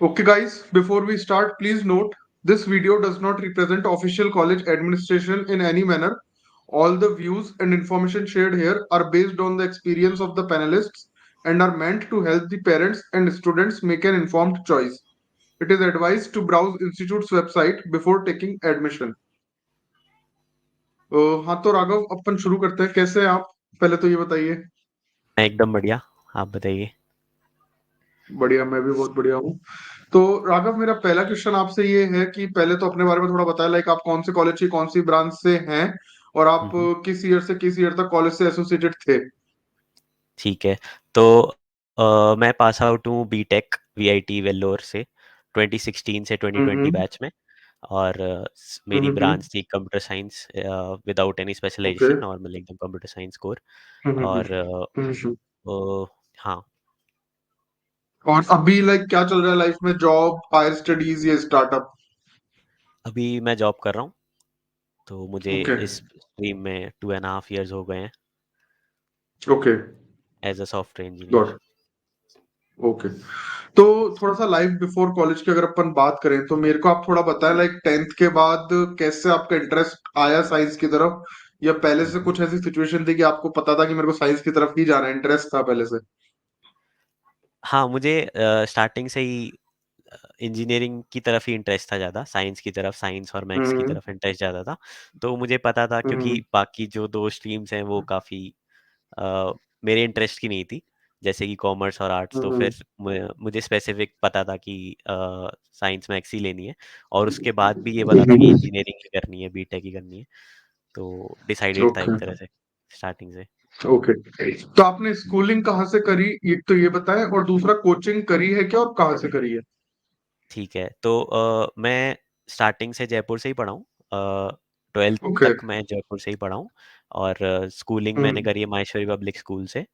Okay, guys, before we start, please note this video does not represent official college administration in any manner. All the views and information shared here are based on the experience of the panelists and are meant to help the parents and students make an informed choice. It is advised to browse institute's website before taking admission. हाँ तो राघव अपन शुरू करते हैं। कैसे हैं आप? पहले तो ये बताइए। मैं एकदम बढ़िया। आप बताइए। बढ़िया, मैं भी बहुत बढ़िया हूँ। तो राघव, मेरा पहला क्वेश्चन आपसे ये है कि पहले तो अपने बारे में थोड़ा बताया, लाइक आप कौन से कॉलेज की कौन सी ब्रांच से हैं और आप हम्म, किस ईयर से किस ईयर तक कॉलेज से एसोसिएटेड थे। ठीक है। तो मैं पास आउट हूँ बीटेक वीआईटी वेल्लोर से 2016 से 2020 हम्म। बैच में। और मेरी हम्म। ब्रांच थी computer science without any okay. Specialisation, normal एकदम कंप्यूटर साइंस कोर। हम्म। और हम्म। हाँ, और अभी लाइक क्या चल रहा है लाइफ में? जॉब, हायर स्टडीज या स्टार्टअप? अभी मैं जॉब कर रहा हूँ। तो मुझे ओके। इस स्ट्रीम में 2.5 years हो गए हैं okay. As a software got. Engineer. Okay. तो थोड़ा सा लाइफ बिफोर कॉलेज की अगर अपन बात करें तो मेरे को आप थोड़ा बताएं, लाइक टेंथ के बाद कैसे आपका इंटरेस्ट आया साइंस की तरफ, या पहले से कुछ ऐसी सिचुएशन थी कि आपको पता था कि मेरे को साइंस की तरफ ही जाना है, इंटरेस्ट था पहले से? हाँ, मुझे स्टार्टिंग से ही इंजीनियरिंग की तरफ ही इंटरेस्ट था ज़्यादा, साइंस की तरफ, साइंस और मैथ्स की हम्म। तरफ इंटरेस्ट ज़्यादा था। तो मुझे पता था, क्योंकि हम्म। बाकी जो 2 स्ट्रीम्स हैं वो काफ़ी मेरे इंटरेस्ट की नहीं थी, जैसे कि कॉमर्स और आर्ट्स। तो हम्म। फिर मुझे स्पेसिफिक पता था कि साइंस मैथ्स ही लेनी है, और उसके बाद भी ये पता था कि इंजीनियरिंग ही करनी है, बीटेक ही करनी है। तो डिसाइडेड था ओके। एक तरह से स्टार्टिंग से। ओके। तो आपने स्कूलिंग कहाँ से करी, एक तो ये बताएं, और दूसरा कोचिंग करी है क्या और कहाँ से करी है? ठीक है, तो मैं स्टार्टिंग से जयपुर से ही पढ़ा हूँ। 12th okay. तक मैं जयपुर से ही पढ़ा हूँ। और स्कूलिंग मैंने हम्म। करी है माहेश्वरी पब्लिक स्कूल से।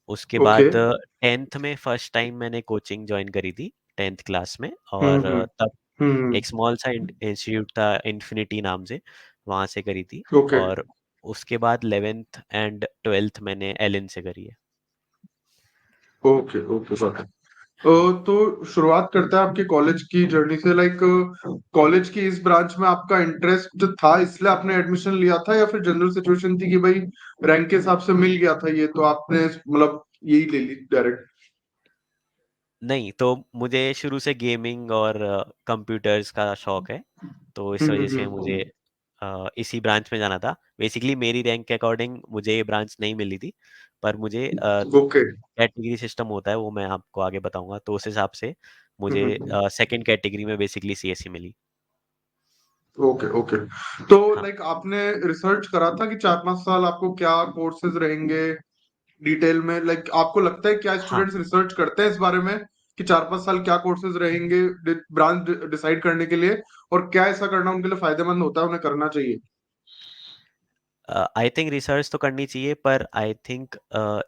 उसके ओके। बाद 10th में फर्स्ट टाइम मैंने कोचिंग ज्वाइन करी थी 10th क्लास में। और हम्म। तब हम्म। एक स्मॉल सा इंस्टीट्यूट था इन्फिनिटी नाम से, वहाँ से करी थी। ओके। और उसके बाद 11th एंड 12th मैंने एलिन से करी है। ओके। Okay sir. हाँ। तो शुरुआत करते हैं आपकी कॉलेज की जर्नी से, लाइक कॉलेज की इस ब्रांच में आपका इंटरेस्ट था इसलिए आपने एडमिशन लिया था, या फिर जनरल सिचुएशन थी कि भाई रैंक के हिसाब से मिल गया था ये तो आपने मतलब यही ले ली डायरेक्ट? नहीं, तो मुझे शुरू से गेमिंग और कंप्यूटर्स का शौक है। तो इस वजह से मुझे हम्म। इसी ब्रांच में जाना था। बेसिकली मेरी रैंक के अकॉर्डिंग मुझे ये ब्रांच नहीं मिली थी, पर मुझे ओके। कैटेगरी सिस्टम होता है, वो मैं आपको आगे बताऊंगा। तो उस हिसाब से मुझे हम्म। सेकंड कैटेगरी में बेसिकली सीएससी मिली। ओके। ओके। तो हाँ, लाइक आपने रिसर्च करा था कि 4-5 साल आपको क्या कोर्सेज रहेंगे डिटेल में? लाइक आपको लगता है क्या हाँ। स्टूडेंट्स रिसर्च करते हैं इस बारे में कि 4-5 साल क्या कोर्सेज रहेंगे ब्रांच डिसाइड करने के लिए, और क्या ऐसा करना उनके लिए फायदेमंद होता है, उन्हें करना चाहिए? आई थिंक रिसर्च तो करनी चाहिए, पर आई थिंक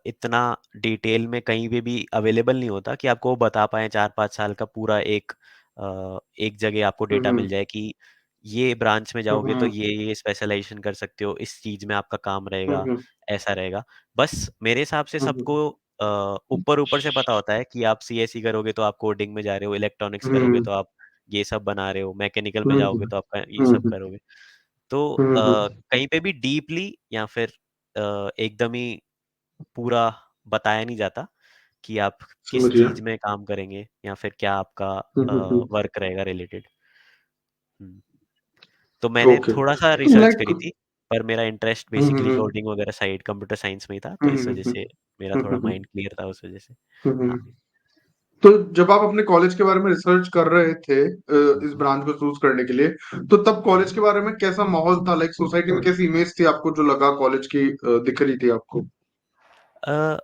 इतना डिटेल में कहीं पे भी अवेलेबल नहीं होता कि आपको वो बता पाएँ 4-5 साल का पूरा एक जगह आपको डेटा मिल हम्म। जाए कि ये ब्रांच में जाओगे तो हम्म। ये स्पेशलाइजेशन कर सकते हो, इस चीज़ में आपका काम रहेगा, हम्म। ऐसा रहेगा। बस मेरे हिसाब से हम्म। सबको ऊपर-ऊपर से पता होता है कि आप सीएसई करोगे तो आप कोडिंग में जा रहे हो, इलेक्ट्रॉनिक्स करोगे हम्म। तो आप ये सब बना रहे हो, मैकेनिकल में हम्म। जाओगे तो आपका ये सब हम्म। करोगे। तो हम्म। कहीं पे भी डीपली या फिर एकदम ही पूरा बताया नहीं जाता कि आप किस समझ गया। चीज में काम करेंगे या फिर क्या आपका हम्म। वर्क रहेगा रिलेटेड। तो मैंने ओके। थोड़ा सा तो रिसर्च लाइक करी थी, पर मेरा इंटरेस्ट बेसिकली हम्म। कोडिंग वगैरह साइड कंप्यूटर साइंस में ही था, तो इस वजह हम्म। से मेरा थोड़ा हम्म। माइंड क्लियर था उस वजह से। हाँ। हम्म। तो जब आप अपने कॉलेज के बारे में रिसर्च कर रहे थे इस ब्रांच को चूज करने के लिए, तो तब कॉलेज के बारे में कैसा माहौल था? लाइक सोसाइटी में कैसी इमेज थी आपको, जो लगा कॉलेज की दिख रही थी आपको? अ,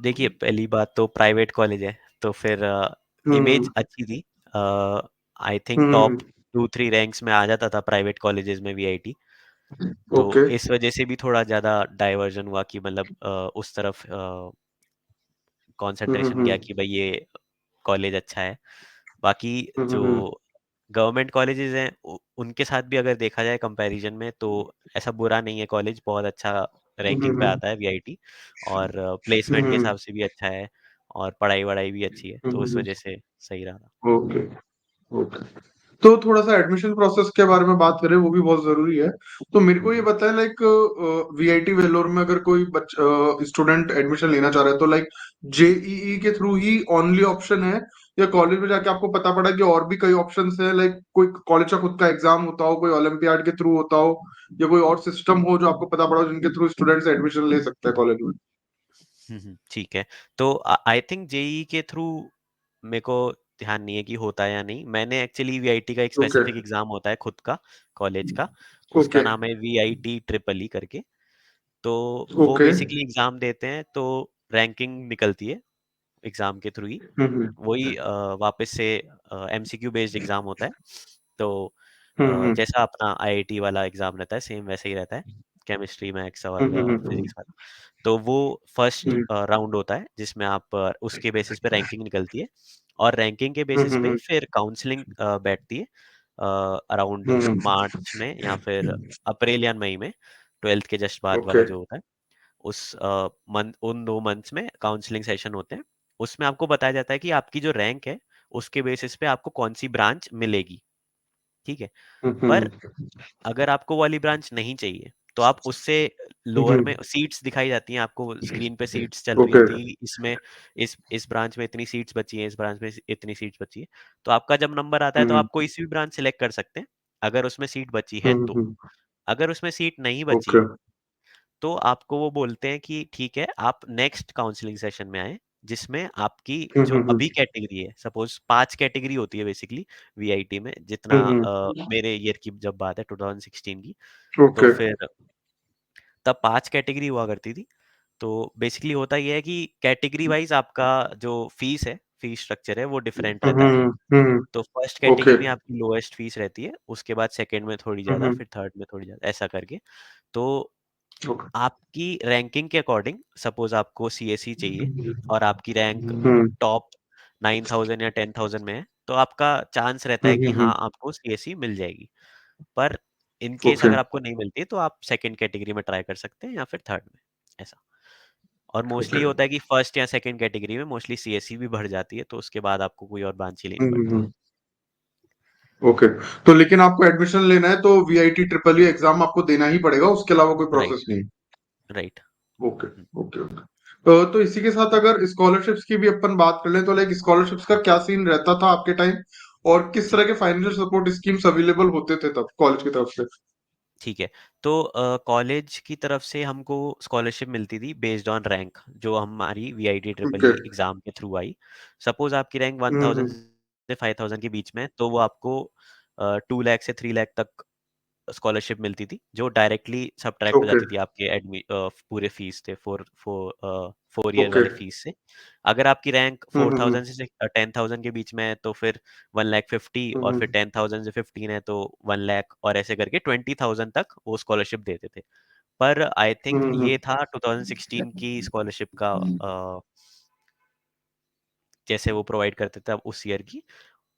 देखिए, पहली बात तो प्राइवेट कॉलेज है, तो फिर हम्म। इमेज अच्छी थी। I think hmm. Top 2-3 ranks में आ जाता था प्राइवेट कॉलेजेस में वीआईटी। तो ओके। इस वजह से भी थोड़ा ज़्यादा डाइवर्जन हुआ कि मतलब उस तरफ कंसंट्रेशन हम्म। गया कि भाई ये कॉलेज अच्छा है। बाकी जो हम्म। गवर्नमेंट कॉलेजेस हैं उनके साथ भी अगर देखा जाए कंपैरिजन में, तो ऐसा बुरा नहीं है कॉलेज, बहुत अच्छा रैंकिंग पे हम्म। आता है वीआईटी। और प्लेसमेंट के हम्म। हिसाब से भी अच्छा है। और पढ़ाई-वढ़ाई भी अच्छी है, तो उस वजह से सही रहा था। Okay, okay. तो थोड़ा-सा एडमिशन प्रोसेस के बारे में बात करें, वो भी बहुत ज़रूरी है। तो मेरे हुँ, को ये हुँ। बताएँ लाइक वीआईटी वेल्लोर में अगर कोई स्टूडेंट एडमिशन लेना चाह रहा है तो लाइक जेईई के थ्रू ही ओनली ऑप्शन है या कॉलेज में जाके आपको पता पड़ा कि और भी कई ऑप्शंस हैं लाइक कोई कॉलेज का खुद का एग्जाम होता हो, कोई ओलंपियाड के थ्रू होता हो या कोई और सिस्टम हो जो आपको पता पड़ा हो जिनके थ्रू स्टूडेंट्स एडमिशन ले सकते हैं कॉलेज में? हुँ, हुँ, ठीक है। तो आई थिंक जेईई के थ्रू मेरे को ध्यान नहीं है कि होता है या नहीं। मैंने एक्चुअली वीआईटी का एक ओके, स्पेसिफिक एग्ज़ाम होता है खुद का, कॉलेज का, उसका ओके, नाम है वीआईटी ट्रिपल ई करके। तो वो ओके। बेसिकली एग्ज़ाम देते हैं, तो रैंकिंग निकलती है एग्ज़ाम के थ्रू ही। हुँ, हुँ। वही वापस से एमसीक्यू बेस्ड एग्ज़ाम होता है। तो हुँ, हुँ। जैसा अपना आईआईटी वाला एग्ज़ाम रहता है, सेम वैसे ही रहता है, केमिस्ट्री, मैथ्स हुँ, और हुँ, हुँ, फिज़िक्स हुँ। वाला। तो वो फर्स्ट हुँ, राउंड होता है जिसमें आप उसके बेसिस पे रैंकिंग निकलती है और रैंकिंग के हुँ, बेसिस हुँ, पे हुँ। फिर काउंसलिंग बैठती है अराउंड हुँ, हुँ। मार्च में या फिर अप्रैल या मई में, 12th के जस्ट बाद ओके। वाला जो होता है। उस मंथ उन 2 मंथ्स में काउंसलिंग सेशन होते हैं। उसमें आपको बताया जाता है कि आपकी जो रैंक है, उसके बेसिस पे आपको कौन-सी ब्रांच मिलेगी, ठीक है? हुँ, पर हुँ। अगर आपको वो वाली ब्रांच नहीं चाहिए, तो आप उससे हुँ, लोअर में हुँ। सीट्स दिखाई जाती हैं आपको, स्क्रीन पे सीट्स चल रही ओके। होती हैं, इसमें इस ब्रांच में इतनी सीट्स बची हैं, इस ब्रांच में इतनी सीट्स बची हैं। तो आपका जब नंबर आता है, हुँ, तो हुँ। आप कोई सी भी ब्रांच सेलेक्ट कर सकते हैं, अगर उसमें सीट बची है हुँ, तो। हुँ। अगर उसमें सीट नहीं ओके। बची, तो आपको वो बोलते हैं कि ठीक है, आप नेक्स्ट काउंसलिंग सेशन में आएँ, जिसमें आपकी हुँ, जो हुँ, हुँ। अभी कैटेगरी है, सपोज़ 5 कैटेगरी होती है बेसिकली वीआईटी में, जितना हुँ, हुँ। मेरे ईयर की जब बात है 2016 की, तो ओके। फिर तब 5 कैटेगरी हुआ करती थी। तो बेसिकली होता ये है कि कैटेगरी वाइज़ आपका जो फीस स्ट्रक्चर है, वो डिफरेंट हुँ, रहता है। हुँ, हुँ। तो फर्स्ट ओके। कैटेगरी में आपकी लोएस्ट फीस रहती है, उसके बाद सेकंड में थोड़ी हुँ, ज़्यादा, हुँ। फिर थर्ड में थोड़ी ज़्यादा, ऐसा करके। तो ओके। आपकी रैंकिंग के अकॉर्डिंग, सपोज़ आपको सीएसई चाहिए और आपकी रैंक हुँ। टॉप 9000 या 10000 में है, तो आपका चांस रहता हुँ, है कि हुँ, हाँ, हुँ। आपको सीएसई मिल जाएगी। पर इन केस ओके। अगर आपको नहीं मिलती है, तो आप सेकंड कैटेगरी में ट्राई कर सकते हैं या फिर थर्ड में, ऐसा। और मोस्टली ओके। ये होता है कि फर्स्ट या सेकंड कैटेगरी में मोस्टली सीएसई भी बढ़ जाती है, तो उसके बाद आपको कोई और ब्रांच ही लेनी हुँ, हुँ, पड़ती है। हुँ। ओके। तो लेकिन आपको एडमिशन लेना है तो वीआईटी ट्रिपल ई एग्ज़ाम आपको देना ही पड़ेगा, उसके अलावा कोई प्रोसेस राइट, नहीं। राइट। ओके, हुँ, ओके, ओके। तो इसी के साथ अगर स्कॉलरशिप्स की भी अपन बात कर लें तो लाइक स्कॉलरशिप्स का क्या सीन रहता था आपके टाइम और किस ठीक तरह के फाइनेंशियल सपोर्ट स्कीम्स अवेलेबल होते थे तब कॉलेज की तरफ से? ठीक है। तो कॉलेज की तरफ से हमको स्कॉलरशिप मिलती थी बेस्ड ऑन रैंक, जो हमारी वीआईटी ट्रिपल ओके। ई एग्ज़ाम के थ्रू आई। सपोज़ आपकी रैंक हुँ, 1000 हुँ। से 5000 के बीच में है, तो वो आपको 2 लाख से 3 लाख तक स्कॉलरशिप मिलती थी, जो डायरेक्टली सब्ट्रैक्ट हो ओके, जाती थी आपके पूरे फीस से, 4 ईयर ओके। वाले फीस से। अगर आपकी रैंक हुँ, हुँ, 4000 हुँ। से 10000 के बीच में है, तो फिर 1,50,000 हुँ, और फिर हुँ। 10,000 से 15 है तो 1 लाख और ऐसे करके 20,000 तक वो स्कॉलरशिप देते थे। पर आई हुँ, थिंक हुँ, ये था 2016 की स्कॉलरशिप का जैसे वो प्रोवाइड करते थे अब उस ईयर की।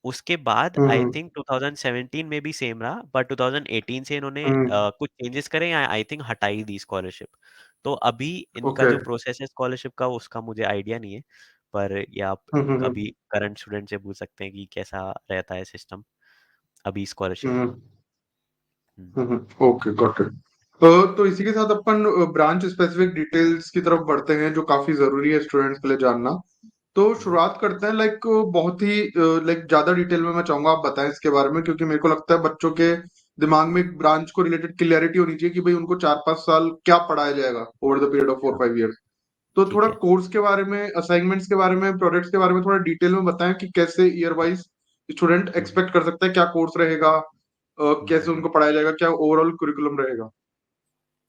उसके बाद हुँ, आई हुँ, थिंक 2017 में भी सेम रहा, बट 2018 से इन्होंने हुँ। कुछ चेंजेस करे या आई थिंक हटा ही दी स्कॉलरशिप। तो अभी इनका ओके। जो प्रोसेस है स्कॉलरशिप का, उसका मुझे आइडिया नहीं है, पर ये आप हुँ, हुँ, कभी हुँ। करंट स्टूडेंट से पूछ सकते हैं कि कैसा रहता है सिस्टम अभी स्कॉलरशिप हुँ, का। हुँ, हुँ, हुँ। Okay, got it. तो इसी के साथ अपन ब्रांच स्पेसिफिक डिटेल्स की तरफ बढ़ते हैं जो काफ़ी ज़रूरी है स्टूडेंट्स के लिए जानना। तो हुँ, हुँ, शुरुआत करते हैं लाइक बहुत ही लाइक ज्यादा डिटेल में मैं चाहूंगा आप बताएं इसके बारे में क्योंकि मेरे को लगता है बच्चों के दिमाग में एक ब्रांच को रिलेटेड क्लियरिटी होनी चाहिए कि भाई उनको 4-5 साल क्या पढ़ाया जाएगा over the period of four हाँ, फाइव ईयर्स। तो थोड़ा ठीक है। कोर्स के बारे में, असाइनमेंट्स के बारे में, प्रोजेक्ट्स के बारे में थोड़ा डिटेल में बताएं कि कैसे ईयर वाइज स्टूडेंट हुँ, हुँ, एक्सपेक्ट कर सकता है, क्या कोर्स रहेगा, हुँ, कैसे हुँ, उनको पढ़ाया जाएगा, क्या ओवरऑल कुरिकुलम रहेगा।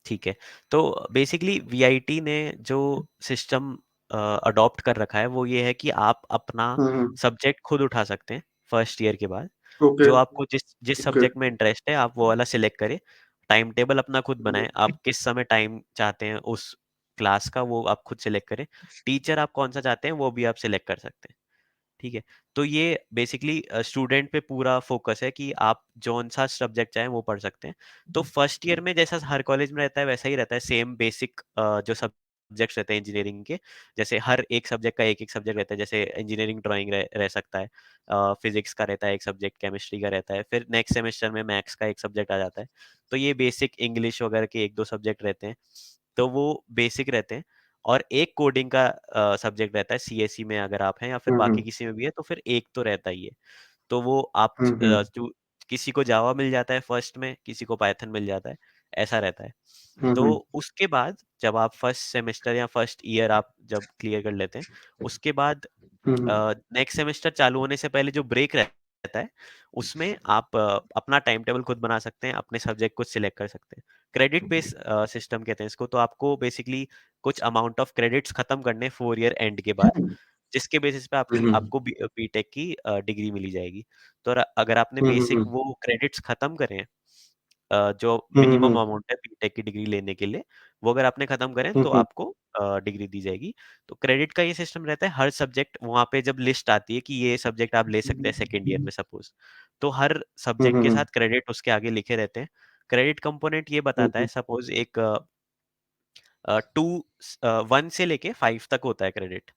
ठीक है। तो बेसिकली वीआईटी ने जो सिस्टम अडॉप्ट कर रखा है, वो ये है कि आप अपना हम्म। सब्जेक्ट खुद उठा सकते हैं फर्स्ट ईयर के बाद। ओके, जो आपको जिस जिस ओके। सब्जेक्ट में इंटरेस्ट है, आप वो वाला सिलेक्ट करें। टाइम टेबल अपना खुद बनाएँ, आप किस समय टाइम चाहते हैं उस क्लास का, वो आप खुद सिलेक्ट करें। टीचर आप कौन-सा चाहते हैं, वो भी आप सिलेक्ट कर सकते हैं। ठीक है? तो ये बेसिकली स्टूडेंट पे पूरा फ़ोकस है कि आप जौन-सा सब्जेक्ट चाहें वो पढ़ सकते हैं। तो फर्स्ट ईयर में जैसा हर कॉलेज में रहता है वैसा ही रहता है, सेम बेसिक जो सब सब्जेक्ट्स रहते हैं इंजीनियरिंग के, जैसे हर एक सब्जेक्ट का एक एक सब्जेक्ट रहता है, जैसे इंजीनियरिंग ड्राइंग रह सकता है, फिजिक्स का रहता है एक सब्जेक्ट, केमिस्ट्री का रहता है, फिर नेक्स्ट सेमेस्टर में मैथ्स का एक सब्जेक्ट आ जाता है। तो ये बेसिक इंग्लिश वगैरह के एक दो सब्जेक्ट रहते हैं, तो वो बेसिक रहते हैं। और एक कोडिंग का सब्जेक्ट रहता है सीएसई में अगर आप हैं, या फिर बाकी किसी में भी है तो फिर एक तो रहता ही है। तो वो आप किसी को जावा मिल जाता है फर्स्ट में, किसी को पाइथन मिल जाता है, ऐसा रहता है। तो उसके बाद जब आप फर्स्ट सेमेस्टर या फर्स्ट ईयर आप जब क्लियर कर लेते हैं, उसके बाद नेक्स्ट सेमेस्टर चालू होने से पहले जो ब्रेक रहता है, उसमें आप अपना टाइम टेबल खुद बना सकते हैं, अपने सब्जेक्ट को सिलेक्ट कर सकते हैं। क्रेडिट बेस्ड सिस्टम कहते हैं इसको। तो आपको बेसिकली कुछ अमाउंट ऑफ क्रेडिट्स खत्म करने 4 ईयर एंड के बाद, जिसके बेसिस पे आपको बीटेक की डिग्री मिली जाएगी। तो अगर आपने बेसिक वो क्रेडिट्स खत्म करे हैं, जो मिनिमम अमाउंट है बीटेक की डिग्री लेने के लिए, वो अगर आपने खत्म करें तो आपको डिग्री दी जाएगी। तो क्रेडिट का ये सिस्टम रहता है, हर सब्जेक्ट वहाँ पे जब लिस्ट आती है कि ये सब्जेक्ट आप ले सकते हैं सेकेंड ईयर में सपोज, तो हर सब्जेक्ट के साथ क्रेडिट उसके आगे लिखे रहते हैं। क्रेडिट कंपोनेंट ये बताता है, सपोज एक 1 से लेके 5 तक होता है क्रेडिट।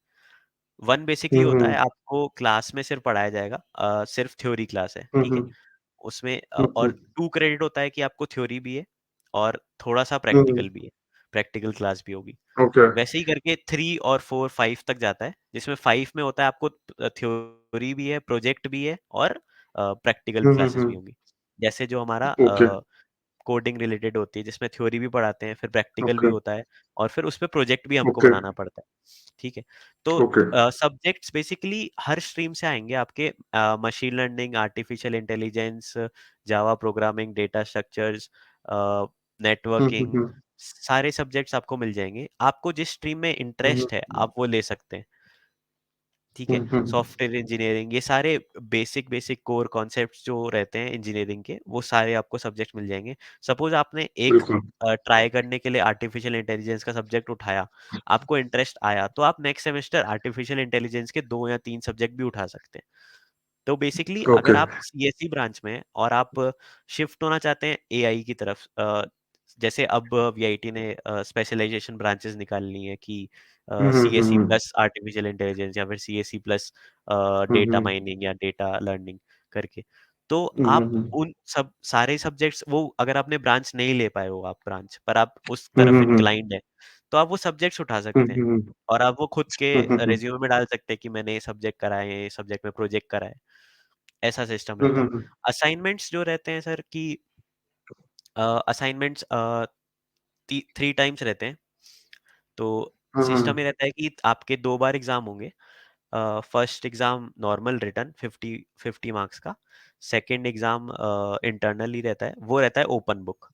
1 बेसिकली होता है आपको क्लास में सिर्फ पढ़ाया जाएगा, सिर्फ थ्योरी क्लास है, ठीक है। उसमें और 2 क्रेडिट होता है कि आपको थ्योरी भी है और थोड़ा सा प्रैक्टिकल भी है, प्रैक्टिकल क्लास भी होगी। ओके। वैसे ही करके 3 और 4 5 तक जाता है, जिसमें 5 में होता है आपको थ्योरी भी है, प्रोजेक्ट भी है और प्रैक्टिकल क्लासेस भी होंगी। जैसे जो हमारा ओके। कोडिंग रिलेटेड होती है, जिसमें थ्योरी भी पढ़ाते हैं, फिर प्रैक्टिकल भी ओके। होता है और फिर उसपे प्रोजेक्ट भी हमको ओके। बनाना पड़ता है, ठीक है। तो ओके। सब्जेक्ट्स बेसिकली हर स्ट्रीम से आएंगे आपके, machine learning, artificial intelligence, Java programming, data structures, networking, सारे सब्जेक्ट्स आपको मिल जाएंगे। आपको जिस स्ट्रीम में इंटरेस्ट है आप वो ले सकते हैं, ठीक है। सॉफ्टवेयर इंजीनियरिंग, ये सारे बेसिक बेसिक कोर कॉन्सेप्ट्स जो रहते हैं इंजीनियरिंग के, वो सारे आपको सब्जेक्ट मिल जाएंगे। सपोज आपने एक बिल्कुल। ट्राई करने के लिए आर्टिफिशियल इंटेलिजेंस का सब्जेक्ट उठाया, आपको इंटरेस्ट आया, तो आप नेक्स्ट सेमेस्टर आर्टिफिशियल इंटेलिजेंस के 2 या 3 सब्जेक्ट भी उठा सकते हैं। तो बेसिकली ओके। अगर आप सीएसई ब्रांच में हैं और आप शिफ्ट होना चाहते हैं एआई की तरफ, जैसे अब वीआईटी ने स्पेशलाइजेशन ब्रांचेस निकालनी है कि सीएसई प्लस आर्टिफिशियल इंटेलिजेंस या फिर सीएसई प्लस डेटा माइनिंग या डेटा लर्निंग करके, तो आप उन सब सारे सब्जेक्ट्स, वो अगर आपने ब्रांच नहीं ले पाए हो, आप ब्रांच पर आप उस तरफ इंक्लाइंड है, तो आप वो सब्जेक्ट्स उठा सकते हैं और आप वो खुद के रिज्यूमे में डाल सकते हैं कि मैंने ये सब्जेक्ट करा है, ये सब्जेक्ट में प्रोजेक्ट करा है। ऐसा सिस्टम रहता है। असाइनमेंट्स जो रहते हैं सर कि असाइनमेंट्स 3 टाइम्स रहते हैं। तो सिस्टम ये रहता है कि आपके 2 बार एग्जाम होंगे। First exam normal written 50 marks का, सेकंड एग्जाम इंटरनल ही रहता है, वो रहता है open book.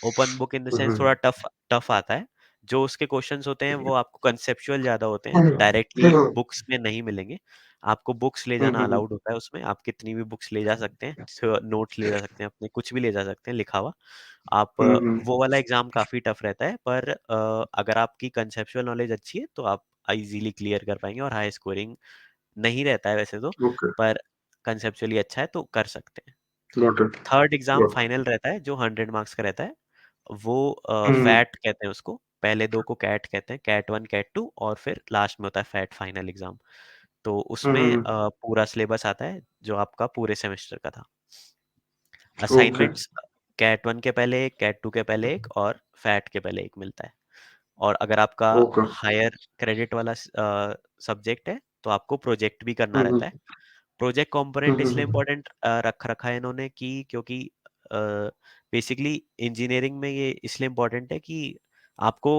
Open book in the sense थोड़ा टफ टफ आता है। जो उसके क्वेश्चंस होते हैं वो आपको कंसेप्चुअल ज्यादा होते हैं, डायरेक्टली बुक्स में नहीं मिलेंगे। आपको बुक्स ले जाना अलाउड होता है उसमें, आप कितनी भी बुक्स ले जा सकते हैं, नोट्स ले जा सकते हैं, अपने कुछ भी ले जा सकते हैं लिखा हुआ। आप वो वाला एग्जाम काफी टफ रहता है, पर अगर आपकी कंसेप्चुअल नॉलेज अच्छी है तो आप इजीली क्लियर कर पाएंगे, और हाई स्कोरिंग नहीं रहता है वैसे तो, ओके। पर कंसेप्चुअली अच्छा है तो कर सकते हैं। Got it. Third exam got. Final रहता है जो 100 मार्क्स का रहता है। वो फैट कहते हैं उसको, पहले 2 को कैट कहते हैं, कैट 1 कैट 2, और फिर लास्ट में होता है फैट फाइनल एग्जाम। तो उसमें पूरा सिलेबस आता है जो आपका पूरे सेमेस्टर का था। ओके। असाइनमेंट्स कैट 1 के पहले एक, कैट 2 के पहले एक और फैट के पहले एक मिलता है। और अगर आपका ओके। हायर क्रेडिट वाला सब्जेक्ट है तो आपको प्रोजेक्ट भी करना रहता है। प्रोजेक्ट कंपोनेंट इसलिए इम्पोर्टेंट रख रखा है इन्होंने कि क्योंकि बेसिकली इंजीनियरिंग में ये इसलिए इम्पोर्टेंट है कि आपको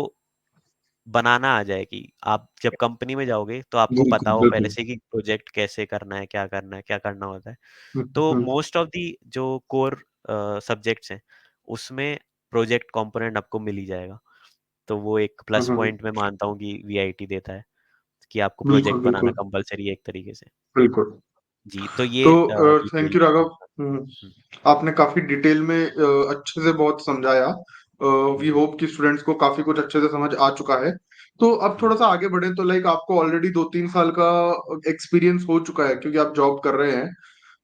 बनाना आ जाए, कि आप जब कंपनी में जाओगे तो आपको पता बिल्कुल हो पहले बिल्कुल। से कि प्रोजेक्ट कैसे करना है, क्या करना है, क्या करना होता है। तो मोस्ट ऑफ दी जो कोर सब्जेक्ट्स हैं उसमें प्रोजेक्ट कंपोनेंट आपको मिल ही जाएगा। तो वो एक प्लस पॉइंट मैं मानता हूँ कि वीआईटी देता है, कि आपको बिल्कुल प्रोजेक्ट बनाना बिल्कुल। कंपलसरी है एक तरीके से। बिल्कुल। जी, तो ये तो थैंक डिटेल। यू राघव। आपने काफी डिटेल में अच्छे से बहुत समझाया। वी होप कि स्टूडेंट्स को काफी कुछ अच्छे से समझ आ चुका है। तो अब थोड़ा सा आगे बढ़े, तो लाइक आपको ऑलरेडी 2-3 साल का एक्सपीरियंस हो चुका है क्योंकि आप जॉब कर रहे हैं।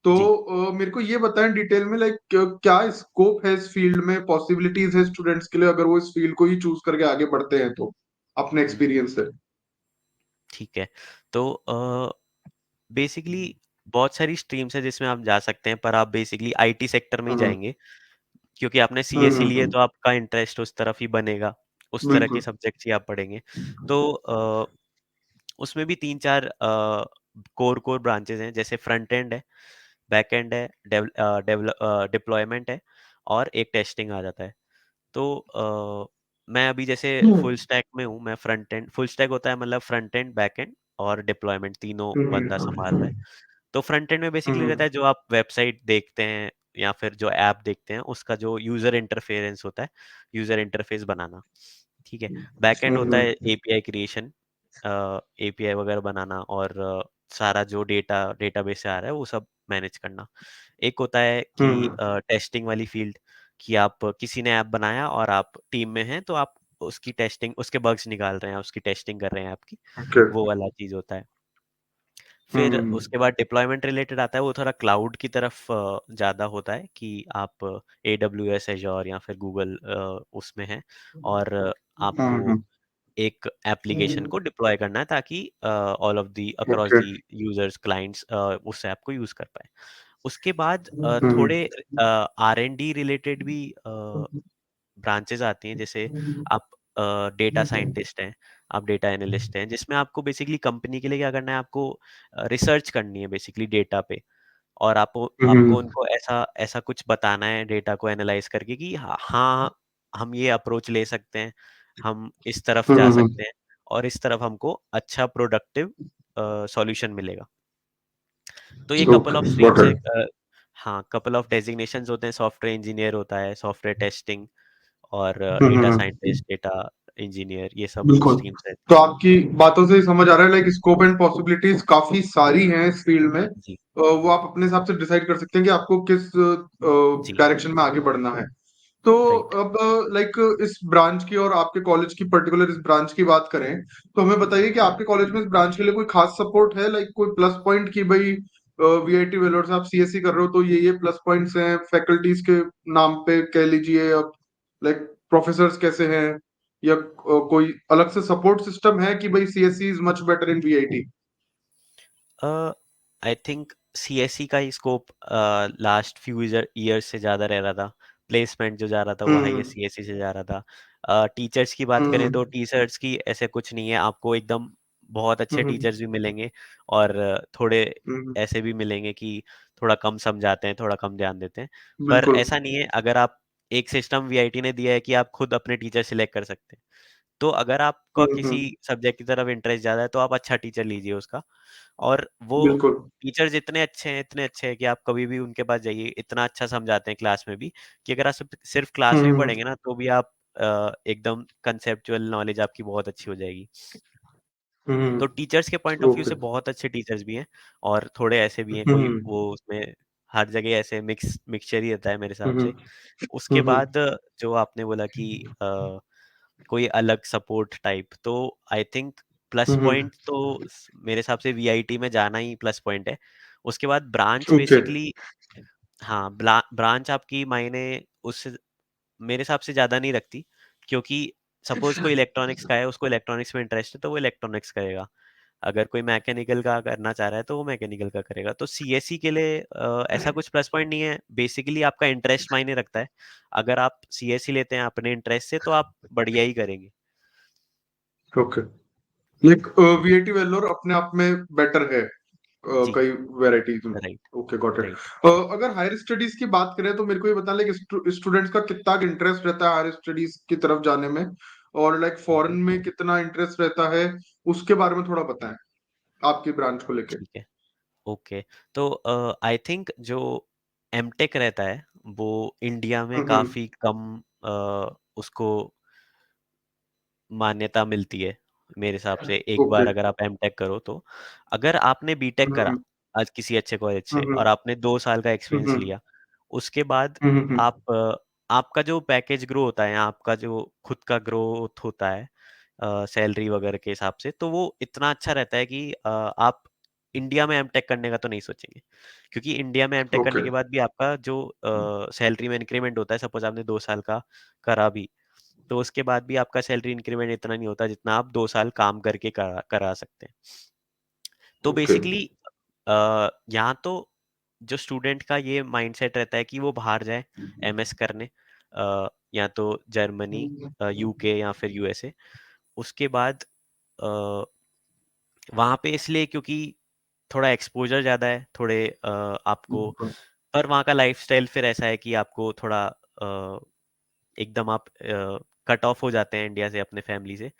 तो जी, मेरे को ये बताएं डिटेल में, लाइक क्या स्कोप है इस फील्ड में, पॉसिबिलिटीज है स्टूडेंट्स के लिए अगर वो इस फील्ड को ही चूज करके आगे बढ़ते हैं तो। अपने एक्सपीरियंस से। ठीक है। तो बेसिकली बहुत सारी स्ट्रीम्स है जिसमें आप जा सकते हैं, पर आप बेसिकली आईटी सेक्टर में ही हम्म जाएंगे, क्योंकि आपने सीएससी लिए तो आपका इंटरेस्ट उस तरफ ही बनेगा, उस तरह के बिल्कुल। सब्जेक्ट्स ही आप पढ़ेंगे। तो उसमें भी 3-4 कोर कोर ब्रांचेस हैं, जैसे फ्रंट एंड है, बैक एंड है, डिप्लॉयमेंट है, और एक टेस्टिंग आ जाता है। तो मैं अभी जैसे फुल स्टैक में हूँ, मैं फ्रंट एंड, फुल स्टैक होता है मतलब फ्रंट एंड, बैक एंड और डिप्लॉयमेंट तीनों बंदा संभाल रहा है। तो फ्रंट एंड में बेसिकली रहता है जो आप वेबसाइट देखते हैं या फिर जो ऐप देखते हैं, उसका जो यूजर इंटरफेरेंस होता है, यूजर इंटरफेस बनाना। ठीक है। बैक एंड होता है एपीआई क्रिएशन, एपीआई वगैरह बनाना, और सारा जो डेटाबेस से आ रहा है वो सब मैनेज करना। एक होता है कि टेस्टिंग वाली फील्ड, कि आप किसी ने ऐप बनाया और आप टीम में हैं, तो आप उसकी टेस्टिंग, उसके बग्स निकाल रहे हैं, उसकी टेस्टिंग कर रहे हैं आपकी, ओके। वो वाला चीज होता है। फिर उसके बाद डिप्लॉयमेंट रिलेटेड आता है, वो थोड़ा क्लाउड की तरफ ज़्यादा होता है, कि आप AWS एजोर या फिर गूगल उसमें हैं, और आपको एक एप्लीकेशन को डिप्लॉय करना है, ताकि all of the across okay. The users clients उस ऐप को यूज कर पाए। उसके बाद थोड़े R&D रिलेटेड भी ब्रांचेस आती हैं, जैसे आप डेटा साइंटिस्ट हैं, आप डेटा एनालिस्ट हैं, जिसमें आपको बेसिकली कंपनी के लिए क्या करना है, आपको रिसर्च करनी है बेसिकली डेटा पे, और आपको आपको उनको ऐसा ऐसा कुछ बताना है डेटा को एनालाइज करके, कि हाँ हाँ, हम ये अप्रोच ले सकते हैं, हम इस तरफ जा सकते हैं, और इस तरफ हमको अच्छा प्रोडक्टिव सॉल्यूशन मिलेगा। तो ये couple okay, of got streams है। इट। हाँ, कपल ऑफ डेजिग्नेशंस होते हैं, सॉफ्टवेयर इंजीनियर होता है, सॉफ्टवेयर टेस्टिंग, और डेटा साइंटिस्ट, डेटा इंजीनियर, ये सब बिल्कुल। स्ट्रीम्स रहती तो हैं। आपकी बातों से ही समझ आ रहा है, लाइक स्कोप एंड पॉसिबिलिटीज काफी सारी हैं इस फील्ड में। जी, वो आप अपने हिसाब से डिसाइड कर सकते हैं कि आपको किस जी, डायरेक्शन में आगे बढ़ना है। तो राइट। अब लाइक इस ब्रांच की और आपके कॉलेज की, पर्टिकुलर इस ब्रांच की बात करें, तो हमें बताइए कि आपके कॉलेज में इस ब्रांच के लिए कोई खास सपोर्ट है, लाइक कोई प्लस पॉइंट की भाई वीआईटी वेलोर से आप सीएससी कर रहे हो तो ये प्लस पॉइंट्स हैं फैकल्टीज के नाम पे कह लीजिए, लाइक प्रोफेसर्स कैसे हैं, या कोई अलग से सपोर्ट सिस्टम है कि भाई CSC is much better in VIT? I think CSC का ही स्कोप लास्ट फ्यू ईयर्स से ज़्यादा रह रहा था, प्लेसमेंट जो जा रहा था वो हाईएस्ट हम्म सीएससी से जा रहा था। टीचर्स की बात करें तो हम्म टीचर्स की ऐसे कुछ नहीं है, आपको एकदम बहुत अच्छे हम्म टीचर्स भी मिलेंगे, और थोड़े हम्म, ऐसे भी मिलेंगे कि थोड़ा कम समझाते हैं, थोड़ा कम ध्यान देते हैं। पर बिल्कुल। ऐसा नहीं है, अगर आप, एक सिस्टम वीआईटी ने दिया है कि आप खुद अपने टीचर सिलेक्ट कर सकते हैं, तो अगर आपका किसी हम्म, सब्जेक्ट की तरफ इंटरेस्ट ज़्यादा है, तो आप अच्छा टीचर लीजिए उसका, और वो बिल्कुल। टीचर्स इतने अच्छे हैं, इतने अच्छे हैं कि आप कभी भी उनके पास जाइए, इतना अच्छा समझाते हैं क्लास में भी, कि अगर आप सिर्फ क्लास में भी हम्म पढ़ेंगे ना, तो भी आप एकदम कंसेप्चुअल नॉलेज आपकी बहुत अच्छी हो जाएगी। तो टीचर्स के पॉइंट ऑफ व्यू ओके। से बहुत अच्छे टीचर्स भी हैं, और थोड़े ऐसे भी हैं, कोई हम्म वो उसमें हर जगह ऐसे मिक्सचर ही रहता है मेरे हिसाब हम्म से। उसके हम्म बाद जो आपने बोला कि कोई अलग सपोर्ट टाइप, तो I think plus hmm, point तो मेरे हिसाब से वीआईटी में जाना ही प्लस पॉइंट है। उसके बाद ब्रांच ओके। बेसिकली, हाँ, ब्रांच आपकी मायने उस मेरे हिसाब से ज़्यादा नहीं रखती, क्योंकि सपोज कोई इलेक्ट्रॉनिक्स का है, उसको इलेक्ट्रॉनिक्स में इंटरेस्ट है, तो वो इलेक्ट्रॉनिक्स करेगा। अगर कोई मैकेनिकल का करना चाह रहा है, तो वो मैकेनिकल का करेगा। तो सीएससी के लिए ऐसा कुछ प्लस पॉइंट नहीं है, बेसिकली आपका इंटरेस्ट मायने रखता है। अगर आप सीएससी लेते हैं अपने इंटरेस्ट से, तो आप बढ़िया ही करेंगे। ओके, लाइक वीआईटी वेल्लोर अपने आप में बेटर है जी, कई वैरायटीज में। Right, okay, got it. Right. अगर हायर स्टडीज की बात करें तो मेरे को ये बता लें कि स्टूडेंट्स का कितना इंटरेस्ट रहता है हायर स्टडीज की तरफ जाने में, और लाइक फॉरेन में कितना इंटरेस्ट रहता है, उसके बारे में थोड़ा बताएं आपकी ब्रांच को लेके। ठीक है, ओके। तो आई थिंक जो एमटेक रहता है, वो इंडिया में हम्म काफ़ी कम उसको मान्यता मिलती है मेरे हिसाब से। एक ओके। बार अगर आप एमटेक करो, तो अगर आपने बीटेक करा हम्म आज किसी अच्छे कॉलेज से, हम्म और आपने 2 साल का एक्सपीरियंस हम्म लिया, उसके बाद हम्म आप आपका जो पैकेज ग्रो होता है, आपका जो खुद का ग्रोथ होता है सैलरी वगैरह के हिसाब से, तो वो इतना अच्छा रहता है कि आप इंडिया में एमटेक करने का तो नहीं सोचेंगे, क्योंकि इंडिया में एमटेक ओके। करने के बाद भी आपका जो सैलरी में इंक्रीमेंट होता है, सपोज आपने 2 साल का करा भी, तो उसके बाद भी आपका सैलरी इंक्रीमेंट इतना नहीं होता जितना आप 2 साल काम करके करा करा सकते हैं। तो ओके। बेसिकली यहाँ तो जो स्टूडेंट का ये माइंडसेट रहता है कि वो बाहर जाए एमएस करने, या तो जर्मनी, यूके या फिर यूएसए। उसके बाद वहाँ पे इसलिए क्योंकि थोड़ा एक्सपोजर ज़्यादा है, थोड़े आपको, पर वहाँ का लाइफस्टाइल फिर ऐसा है कि आपको थोड़ा एकदम आप कट ऑफ हो जाते हैं इंडिया से, अपने फैमिली से।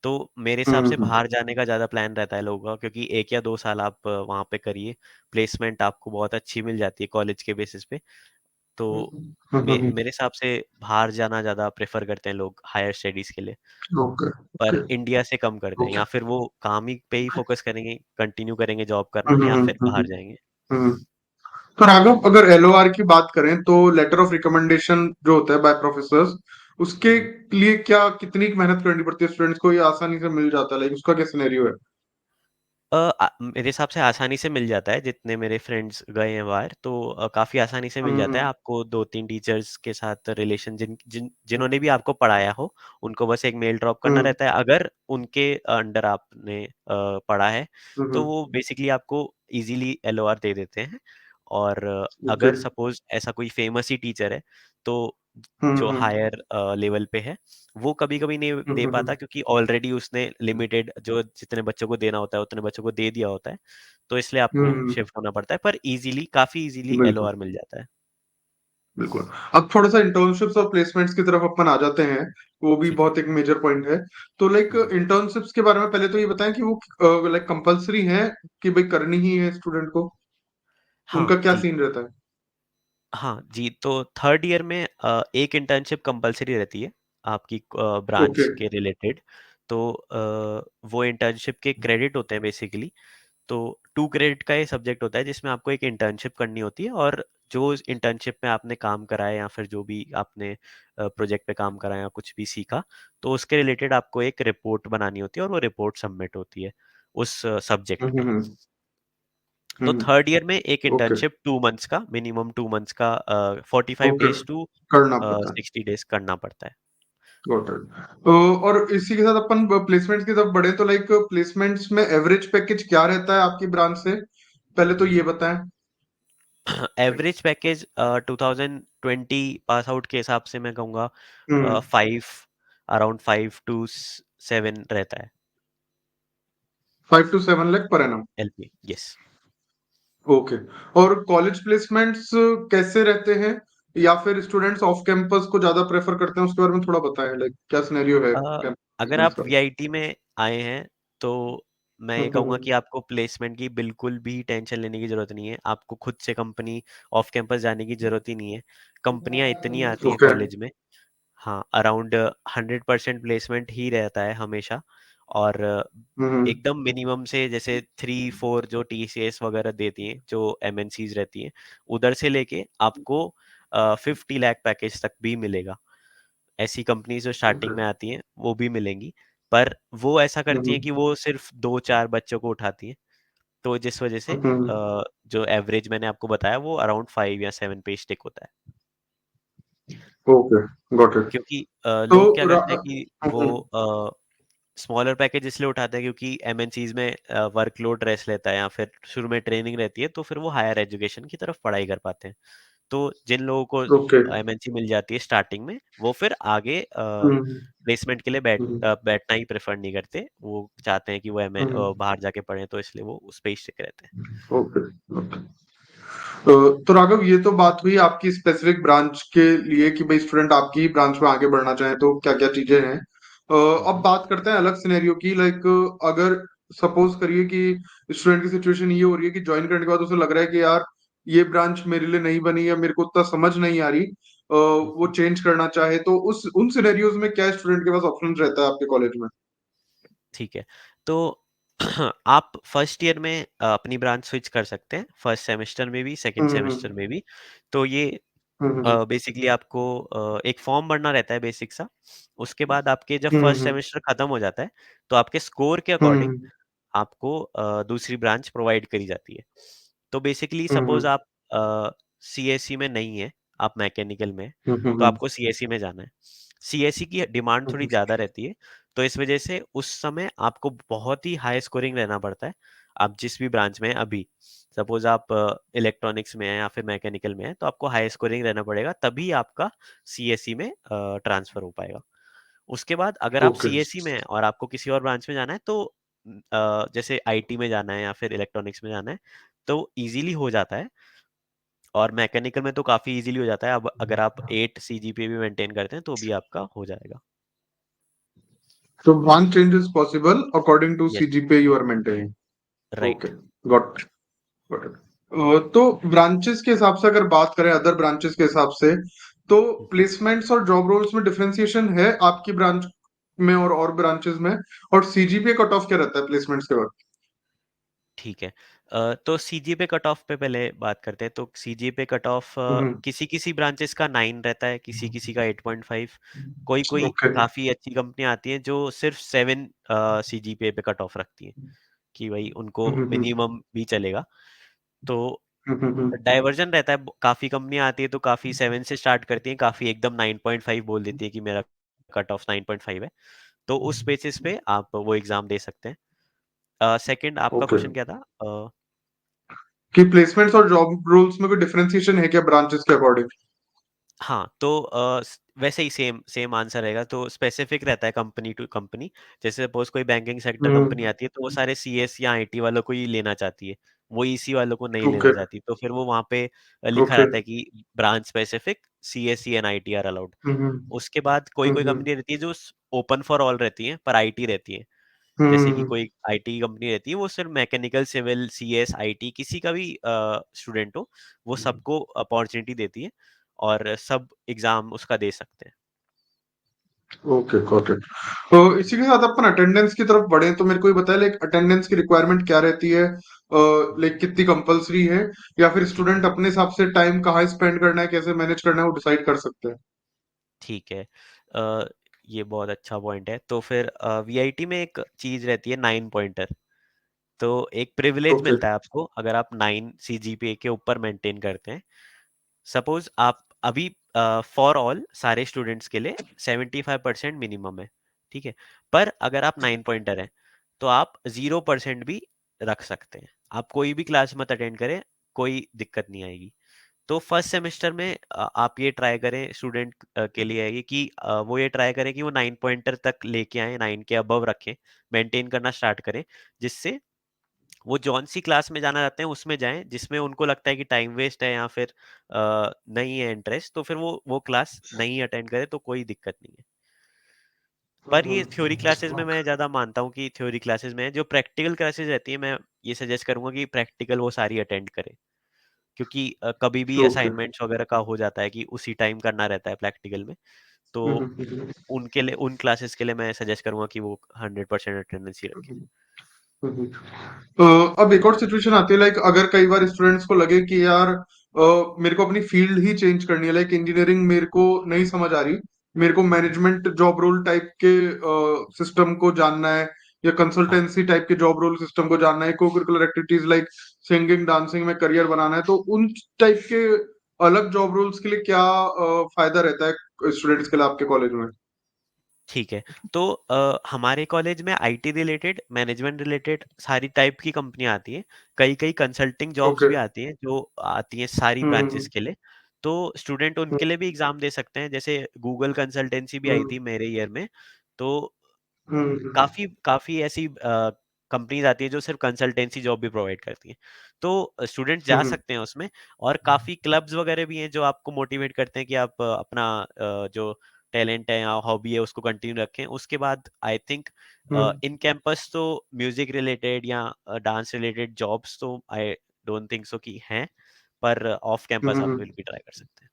तो मेरे हिसाब से हम्म बाहर जाने का ज़्यादा प्लान रहता है लोगों का, क्योंकि 1 या 2 साल आप वहाँ पे करिए, प्लेसमेंट आपको बहुत अच्छी मिल जाती है कॉलेज के बेसिस पे। तो मेरे हिसाब से बाहर जाना ज़्यादा प्रेफर करते हैं लोग हायर स्टडीज़ के लिए, ओके पर ओके इंडिया से कम करते हैं, ओके। या फिर वो काम ही पे ही फोकस करेंगे, कंटिन्यू करेंगे जॉब करना, या फिर बाहर जाएंगे। हम्म। तो राघव, अगर एलओआर की बात करें तो लेटर ऑफ रिकमेंडेशन जो होता है बाय प्रोफेसर्स, उसके हम्म। लिए क्या कितनी मेहनत करनी पड़ती है स्टूडेंट्स को, ये आसानी से मिल जाता है, लाइक उसका क्या सिनेरियो है? मेरे हिसाब से आसानी से मिल जाता है, जितने मेरे फ्रेंड्स गए हैं बाहर, तो काफ़ी आसानी से मिल जाता है हम्म आपको। 2-3 टीचर्स के साथ रिलेशन, जिन्होंने भी आपको पढ़ाया हो, उनको बस एक मेल ड्रॉप करना हम्म रहता है। अगर उनके अंडर आपने पढ़ा है, तो हम्म। वो बेसिकली आपको इजीली एलओआर दे देते हैं। और ओके। अगर सपोज ऐसा कोई फेमस ही टीचर है, तो जो हम्म हायर लेवल पे है, वो कभी-कभी नहीं दे हम्म पाता, क्योंकि ऑलरेडी उसने लिमिटेड जो जितने बच्चों को देना होता है उतने बच्चों को दे दिया होता है। तो इसलिए आपको हम्म। शिफ्ट होना पड़ता है, पर इजीली, काफ़ी इजीली बिल्कुल एलओआर मिल जाता है। बिल्कुल। अब थोड़ा सा इंटर्नशिप्स और प्लेसमेंट्स की तरफ अपन आ जाते हैं, वो भी ठीक है। बहुत एक मेजर पॉइंट है। तो लाइक हुँ। इंटर्नशिप्स के बारे में पहले तो ये बताएं कि वो लाइक कंपलसरी है कि भाई करनी ही है स्टूडेंट को, हाँ उनका क्या जी। सीन रहता है? हाँ जी, तो थर्ड ईयर में एक इंटर्नशिप कंपल्सरी रहती है आपकी ओके। ब्रांच के रिलेटेड। तो वो इंटर्नशिप के क्रेडिट होते हैं बेसिकली। तो 2 क्रेडिट का ये सब्जेक्ट होता है जिसमें आपको एक इंटर्नशिप करनी होती है, और जो इस इंटर्नशिप में आपने काम करा है, या फिर जो भी आपने प्रोजेक्ट पे काम करा है या कुछ भी सीखा, तो उसके रिलेटेड आपको एक रिपोर्ट बनानी होती है, और वो रिपोर्ट सबमिट होती है उस सब्जेक्ट पे। हम्म तो हम्म। थर्ड ईयर में एक ओके इंटर्नशिप 2 मंथ्स का, मिनिमम 2 मंथ्स का 45 ओके, डेज़ टू करना पड़ता है। 60 डेज़ करना पड़ता है। Got it. और इसी के साथ अपन प्लेसमेंट्स की तरफ बढ़े तो लाइक प्लेसमेंट्स में एवरेज पैकेज क्या रहता है आपकी ब्रांच से, पहले तो हुँ, ये हुँ। बताएं। एवरेज पैकेज 2020 पास आउट के हिसाब से मैं कहूँगा हम्म। 5, अराउंड 5 टू 7 रहता है। 5 to 7 lakh per annum. LP, yes. Okay. और कॉलेज प्लेसमेंट्स कैसे रहते हैं, या फिर स्टूडेंट्स ऑफ कैंपस को ज्यादा प्रेफर करते हैं, उसके बारे में थोड़ा बताएं, लाइक क्या सिनेरियो है अ, कैंपस अगर प्लेसमेंट्स आप का? वीआईटी में आए हैं, तो मैं ये कहूँगा हम्म। कि आपको प्लेसमेंट की बिल्कुल भी टेंशन लेने की ज़रूरत नहीं है। आपको खुद से कंपनी ऑफ कैंपस जाने की ज़रूरत ही नहीं है। कंपनियाँ इतनी आती हैं ओके। कॉलेज में। हाँ, अराउंड 100% प्लेसमेंट ही रहता है हमेशा। और हम्म एकदम मिनिमम से, जैसे 3-4 जो टीसीएस वगैरह देती हैं, जो एमएनसीज रहती हैं, उधर से लेके आपको 50 लाख पैकेज तक भी मिलेगा। ऐसी कंपनीज जो ओके। स्टार्टिंग में आती हैं वो भी मिलेंगी, पर वो ऐसा करती हैं हम्म कि वो सिर्फ 2-4 बच्चों को उठाती हैं। तो जिस वजह से हम्म। जो एवरेज मैंने आपको बताया वो अराउंड 5 या 7 पे स्टिक होता है। Okay, got it. क्योंकि तो लोग क्या करते हैं कि वो स्मॉलर पैकेज इसलिए उठाते हैं क्योंकि एमएनसीज में वर्कलोड रेस लेता है, या फिर शुरू में ट्रेनिंग रहती है, तो फिर वो हायर एजुकेशन की तरफ पढ़ाई कर पाते हैं। तो जिन लोगों को ओके। एमएनसी मिल जाती है स्टार्टिंग में, वो फिर आगे हम्म प्लेसमेंट के लिए हम्म बैठना ही प्रेफर नहीं करते। वो चाहते हैं कि वो हम्म। बाहर जाके पढ़ें, तो इसलिए वो उस पे ही स्टिक रहते हैं। Okay okay. तो राघव, ये तो बात हुई आपकी स्पेसिफिक ब्रांच के लिए कि भाई स्टूडेंट आपकी ही ब्रांच में आगे बढ़ना चाहे तो क्या क्या चीजें हैं। अब हम्म। बात करते हैं अलग सिनेरियो की, लाइक अगर सपोज करिए कि स्टूडेंट की सिचुएशन ये हो रही है कि ज्वाइन करने के बाद उसे लग रहा है कि यार ये ब्रांच मेरे लिए नहीं बनी, या मेरे को उतना समझ नहीं आ रही, वो हम्म। चेंज करना चाहे, तो उस उन सिनेरियोज में क्या स्टूडेंट के पास ऑप्शन रहता है आपके कॉलेज में? ठीक है। तो आप फर्स्ट ईयर में अपनी ब्रांच स्विच कर सकते हैं, फर्स्ट सेमेस्टर में भी, सेकंड सेमेस्टर हम्म में भी। तो ये हम्म बेसिकली आपको एक फॉर्म भरना रहता है बेसिक सा। उसके बाद आपके जब फर्स्ट हम्म सेमेस्टर खत्म हो जाता है, तो आपके स्कोर के अकॉर्डिंग हम्म आपको दूसरी ब्रांच प्रोवाइड करी जाती है। तो बेसिकली सपोज हम्म आप सीएससी में नहीं है, आप मैकेनिकल में हैं, तो हम्म आपको सीएससी में जाना है। सीएसई की डिमांड थोड़ी ज़्यादा रहती है, तो इस वजह से उस समय आपको बहुत ही हाई स्कोरिंग रहना पड़ता है। आप जिस भी ब्रांच में हैं अभी, सपोज आप इलेक्ट्रॉनिक्स में हैं या फिर मैकेनिकल में हैं, तो आपको हाई स्कोरिंग रहना पड़ेगा, तभी आपका सीएसई में ट्रांसफर हो पाएगा। उसके बाद अगर आप ओके। सीएसई में हैं और आपको किसी और ब्रांच में जाना है, तो जैसे आईटी में जाना है या फिर इलेक्ट्रॉनिक्स में जाना है, तो इजीली हो जाता है। और मैकेनिकल में तो काफ़ी इजीली हो जाता है। अब अगर आप 8 सीजीपीए भी मेंटेन करते हैं तो भी आपका हो जाएगा। So one change is possible according to yes, CGPA you are maintaining. Right. Okay, got it. तो ब्रांचेस के हिसाब से अगर बात करें अदर ब्रांचेस के हिसाब से, तो प्लेसमेंट्स और जॉब रोल्स में डिफरेंशिएशन है आपकी ब्रांच में और ब्रांचेस में, और सीजीपीए कट ऑफ क्या रहता है प्लेसमेंट्स के बाद? ठीक है। तो सीजीपीए कट ऑफ पे पहले बात करते हैं। तो सीजीपीए कट ऑफ हम्म। किसी किसी ब्रांचेस का 9 रहता है, किसी किसी का 8.5। कोई कोई ओके। काफ़ी अच्छी कंपनियां आती हैं जो सिर्फ 7 सीजीपीए पे कट ऑफ रखती हैं, कि भाई उनको हम्म। मिनिमम भी चलेगा। तो हम्म। डाइवर्जन रहता है। काफ़ी कंपनियां आती है तो काफ़ी 7 से स्टार्ट करती हैं, काफ़ी एकदम 9.5 बोल देती है कि मेरा कट ऑफ 9.5 है। तो उस बेसिस पे आप वो एग्ज़ाम दे सकते हैं। सेकंड आपका ओके, क्वेश्चन क्या था? कि प्लेसमेंट्स और जॉब रोल्स में कोई डिफरेंशिएशन है क्या ब्रांचेस के अकॉर्डिंग? हाँ, तो वैसे ही सेम सेम आंसर रहेगा। तो स्पेसिफिक रहता है कंपनी टू कंपनी। जैसे सपोज कोई बैंकिंग सेक्टर कंपनी हम्म। आती है तो वो सारे सीएस या आईटी वालों को ही लेना चाहती है, वो ईसी वालों को नहीं ओके। लेना चाहती। तो फिर वो वहाँ पे लिखा ओके। रहता है कि branch specific CSE and IT are allowed. Hmm. उसके बाद कोई कोई हम्म। कंपनी रहती है जो ओपन फॉर ऑल रहती है पर आईटी रहती है। जैसे कि हम्म। कोई आईटी कंपनी रहती है, वो सिर्फ मैकेनिकल, सिविल, सीएस, आईटी किसी का भी स्टूडेंट हो, वो सबको अपॉर्चुनिटी देती है और सब एग्जाम उसका दे सकते हैं। Okay, got it. तो इसी के साथ अपन अटेंडेंस की तरफ बढ़े, तो मेरे को ये बताया लाइक अटेंडेंस की रिक्वायरमेंट क्या रहती है, लाइक कितनी कंपलसरी है, या फिर ठीक स्टूडेंट अपने हिसाब से टाइम कहाँ स्पेंड करना है, कैसे मैनेज करना है, वो डिसाइड कर सकते हैं? ठीक है। अ, ये बहुत अच्छा पॉइंट है। तो फिर वीआईटी में एक चीज रहती है 9 पॉइंटर। तो एक प्रिविलेज ओके। मिलता है आपको अगर आप 9 सीजीपीए के ऊपर मेंटेन करते हैं। सपोज आप अभी फॉर ऑल सारे स्टूडेंट्स के लिए 75% मिनिमम है, ठीक है। पर अगर आप 9 पॉइंटर हैं तो आप 0% भी रख सकते हैं। आप कोई भी क्लास मत अटेंड करें, कोई दिक्कत नहीं आएगी। तो फर्स्ट सेमेस्टर में आप ये ट्राई करें, स्टूडेंट के लिए है ये कि वो ये ट्राई करें कि वो 9 पॉइंटर तक लेके आए, 9 के अबव रखें, मेंटेन करना स्टार्ट करें, जिससे वो जौन सी क्लास में जाना चाहते हैं उसमें जाएं, जिसमें उनको लगता है कि टाइम वेस्ट है या फिर नहीं है इंटरेस्ट, तो फिर वो क्लास नहीं अटेंड करें तो कोई दिक्कत नहीं है। पर ये थ्योरी क्लासेस में मैं ज़्यादा मानता हूँ कि थ्योरी क्लासेस में जो प्रैक्टिकल क्लासेस रहती है, मैं ये सजेस्ट करूंगा कि प्रैक्टिकल वो सारी अटेंड करें। क्योंकि कभी भी ओके। असाइनमेंट्स वगैरह का हो जाता है कि उसी टाइम करना रहता है प्रैक्टिकल में। तो उनके लिए, उन क्लासेस के लिए मैं सजेस्ट करूंगा कि वो 100% अटेंडेंस ही रखें। अब एक और सिचुएशन आती है लाइक अगर कई बार स्टूडेंट्स को लगे कि यार मेरे को अपनी फील्ड ही चेंज करनी है, लाइक इंजीनियरिंग मेरे को नहीं समझ आ रही, मेरे को मैनेजमेंट जॉब रोल टाइप के सिस्टम को जानना है, या हाँ, कंसल्टेंसी टाइप के जॉब रोल सिस्टम को जानना है, को curricular activities like singing dancing में करियर बनाना है, तो उन टाइप के अलग जॉब रोल्स के लिए क्या फायदा रहता है स्टूडेंट्स के लिए आपके कॉलेज में? ठीक है। तो हमारे कॉलेज में आईटी रिलेटेड, मैनेजमेंट रिलेटेड सारी टाइप की कंपनियां आती हैं। कई कई कंसल्टिंग जॉब्स ओके। भी आती हैं जो आती हैं सारी ब्रांचेस हम्म। के लिए। तो स्टूडेंट हम्म। उनके लिए भी एग्जाम दे सकते हैं। जैसे गूगल कंसल्टेंसी भी आई हम्म। थी मेरे ईयर में। तो हम्म। काफ़ी काफ़ी ऐसी कंपनीज आती है जो सिर्फ कंसल्टेंसी जॉब भी प्रोवाइड करती हैं। तो स्टूडेंट जा हम्म। सकते हैं उसमें। और काफ़ी क्लब्स वगैरह भी हैं जो आपको मोटिवेट करते हैं कि आप अपना जो टैलेंट है या हॉबी है उसको कंटिन्यू रखें। उसके बाद I think hmm. In campus तो म्यूजिक रिलेटेड या डांस रिलेटेड जॉब्स तो आई डोंट थिंक सो कि हैं। पर ऑफ कैंपस आप हम्म। विल भी ट्राई कर सकते हैं।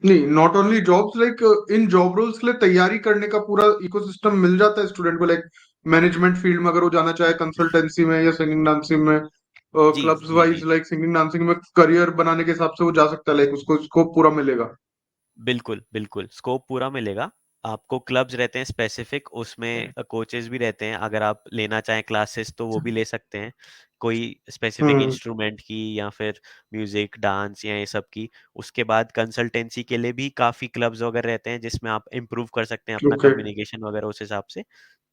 नहीं, not only jobs, like in job roles के लिए तैयारी करने का पूरा इकोसिस्टम मिल जाता है स्टूडेंट को, लाइक मैनेजमेंट फील्ड में अगर वो जाना चाहे कंसल्टेंसी में या सिंगिंग डांसिंग में, जी क्लब्स जी वाइज जी, लाइक सिंगिंग डांसिंग में करियर बनाने के हिसाब से वो जा सकता है, लाइक उसको स्कोप पूरा मिलेगा। बिल्कुल बिल्कुल स्कोप पूरा मिलेगा। आपको क्लब्स रहते हैं स्पेसिफिक, उसमें कोचेस भी रहते हैं, अगर आप लेना चाहें क्लासेस तो वो भी ले सकते हैं, कोई स्पेसिफिक हम्म। इंस्ट्रूमेंट की या फिर म्यूजिक डांस या ये सब की। उसके बाद कंसल्टेंसी के लिए भी काफ़ी क्लब्स वगैरह रहते हैं जिसमें आप इम्प्रूव कर सकते हैं अपना ओके। कम्युनिकेशन वगैरह उस हिसाब से।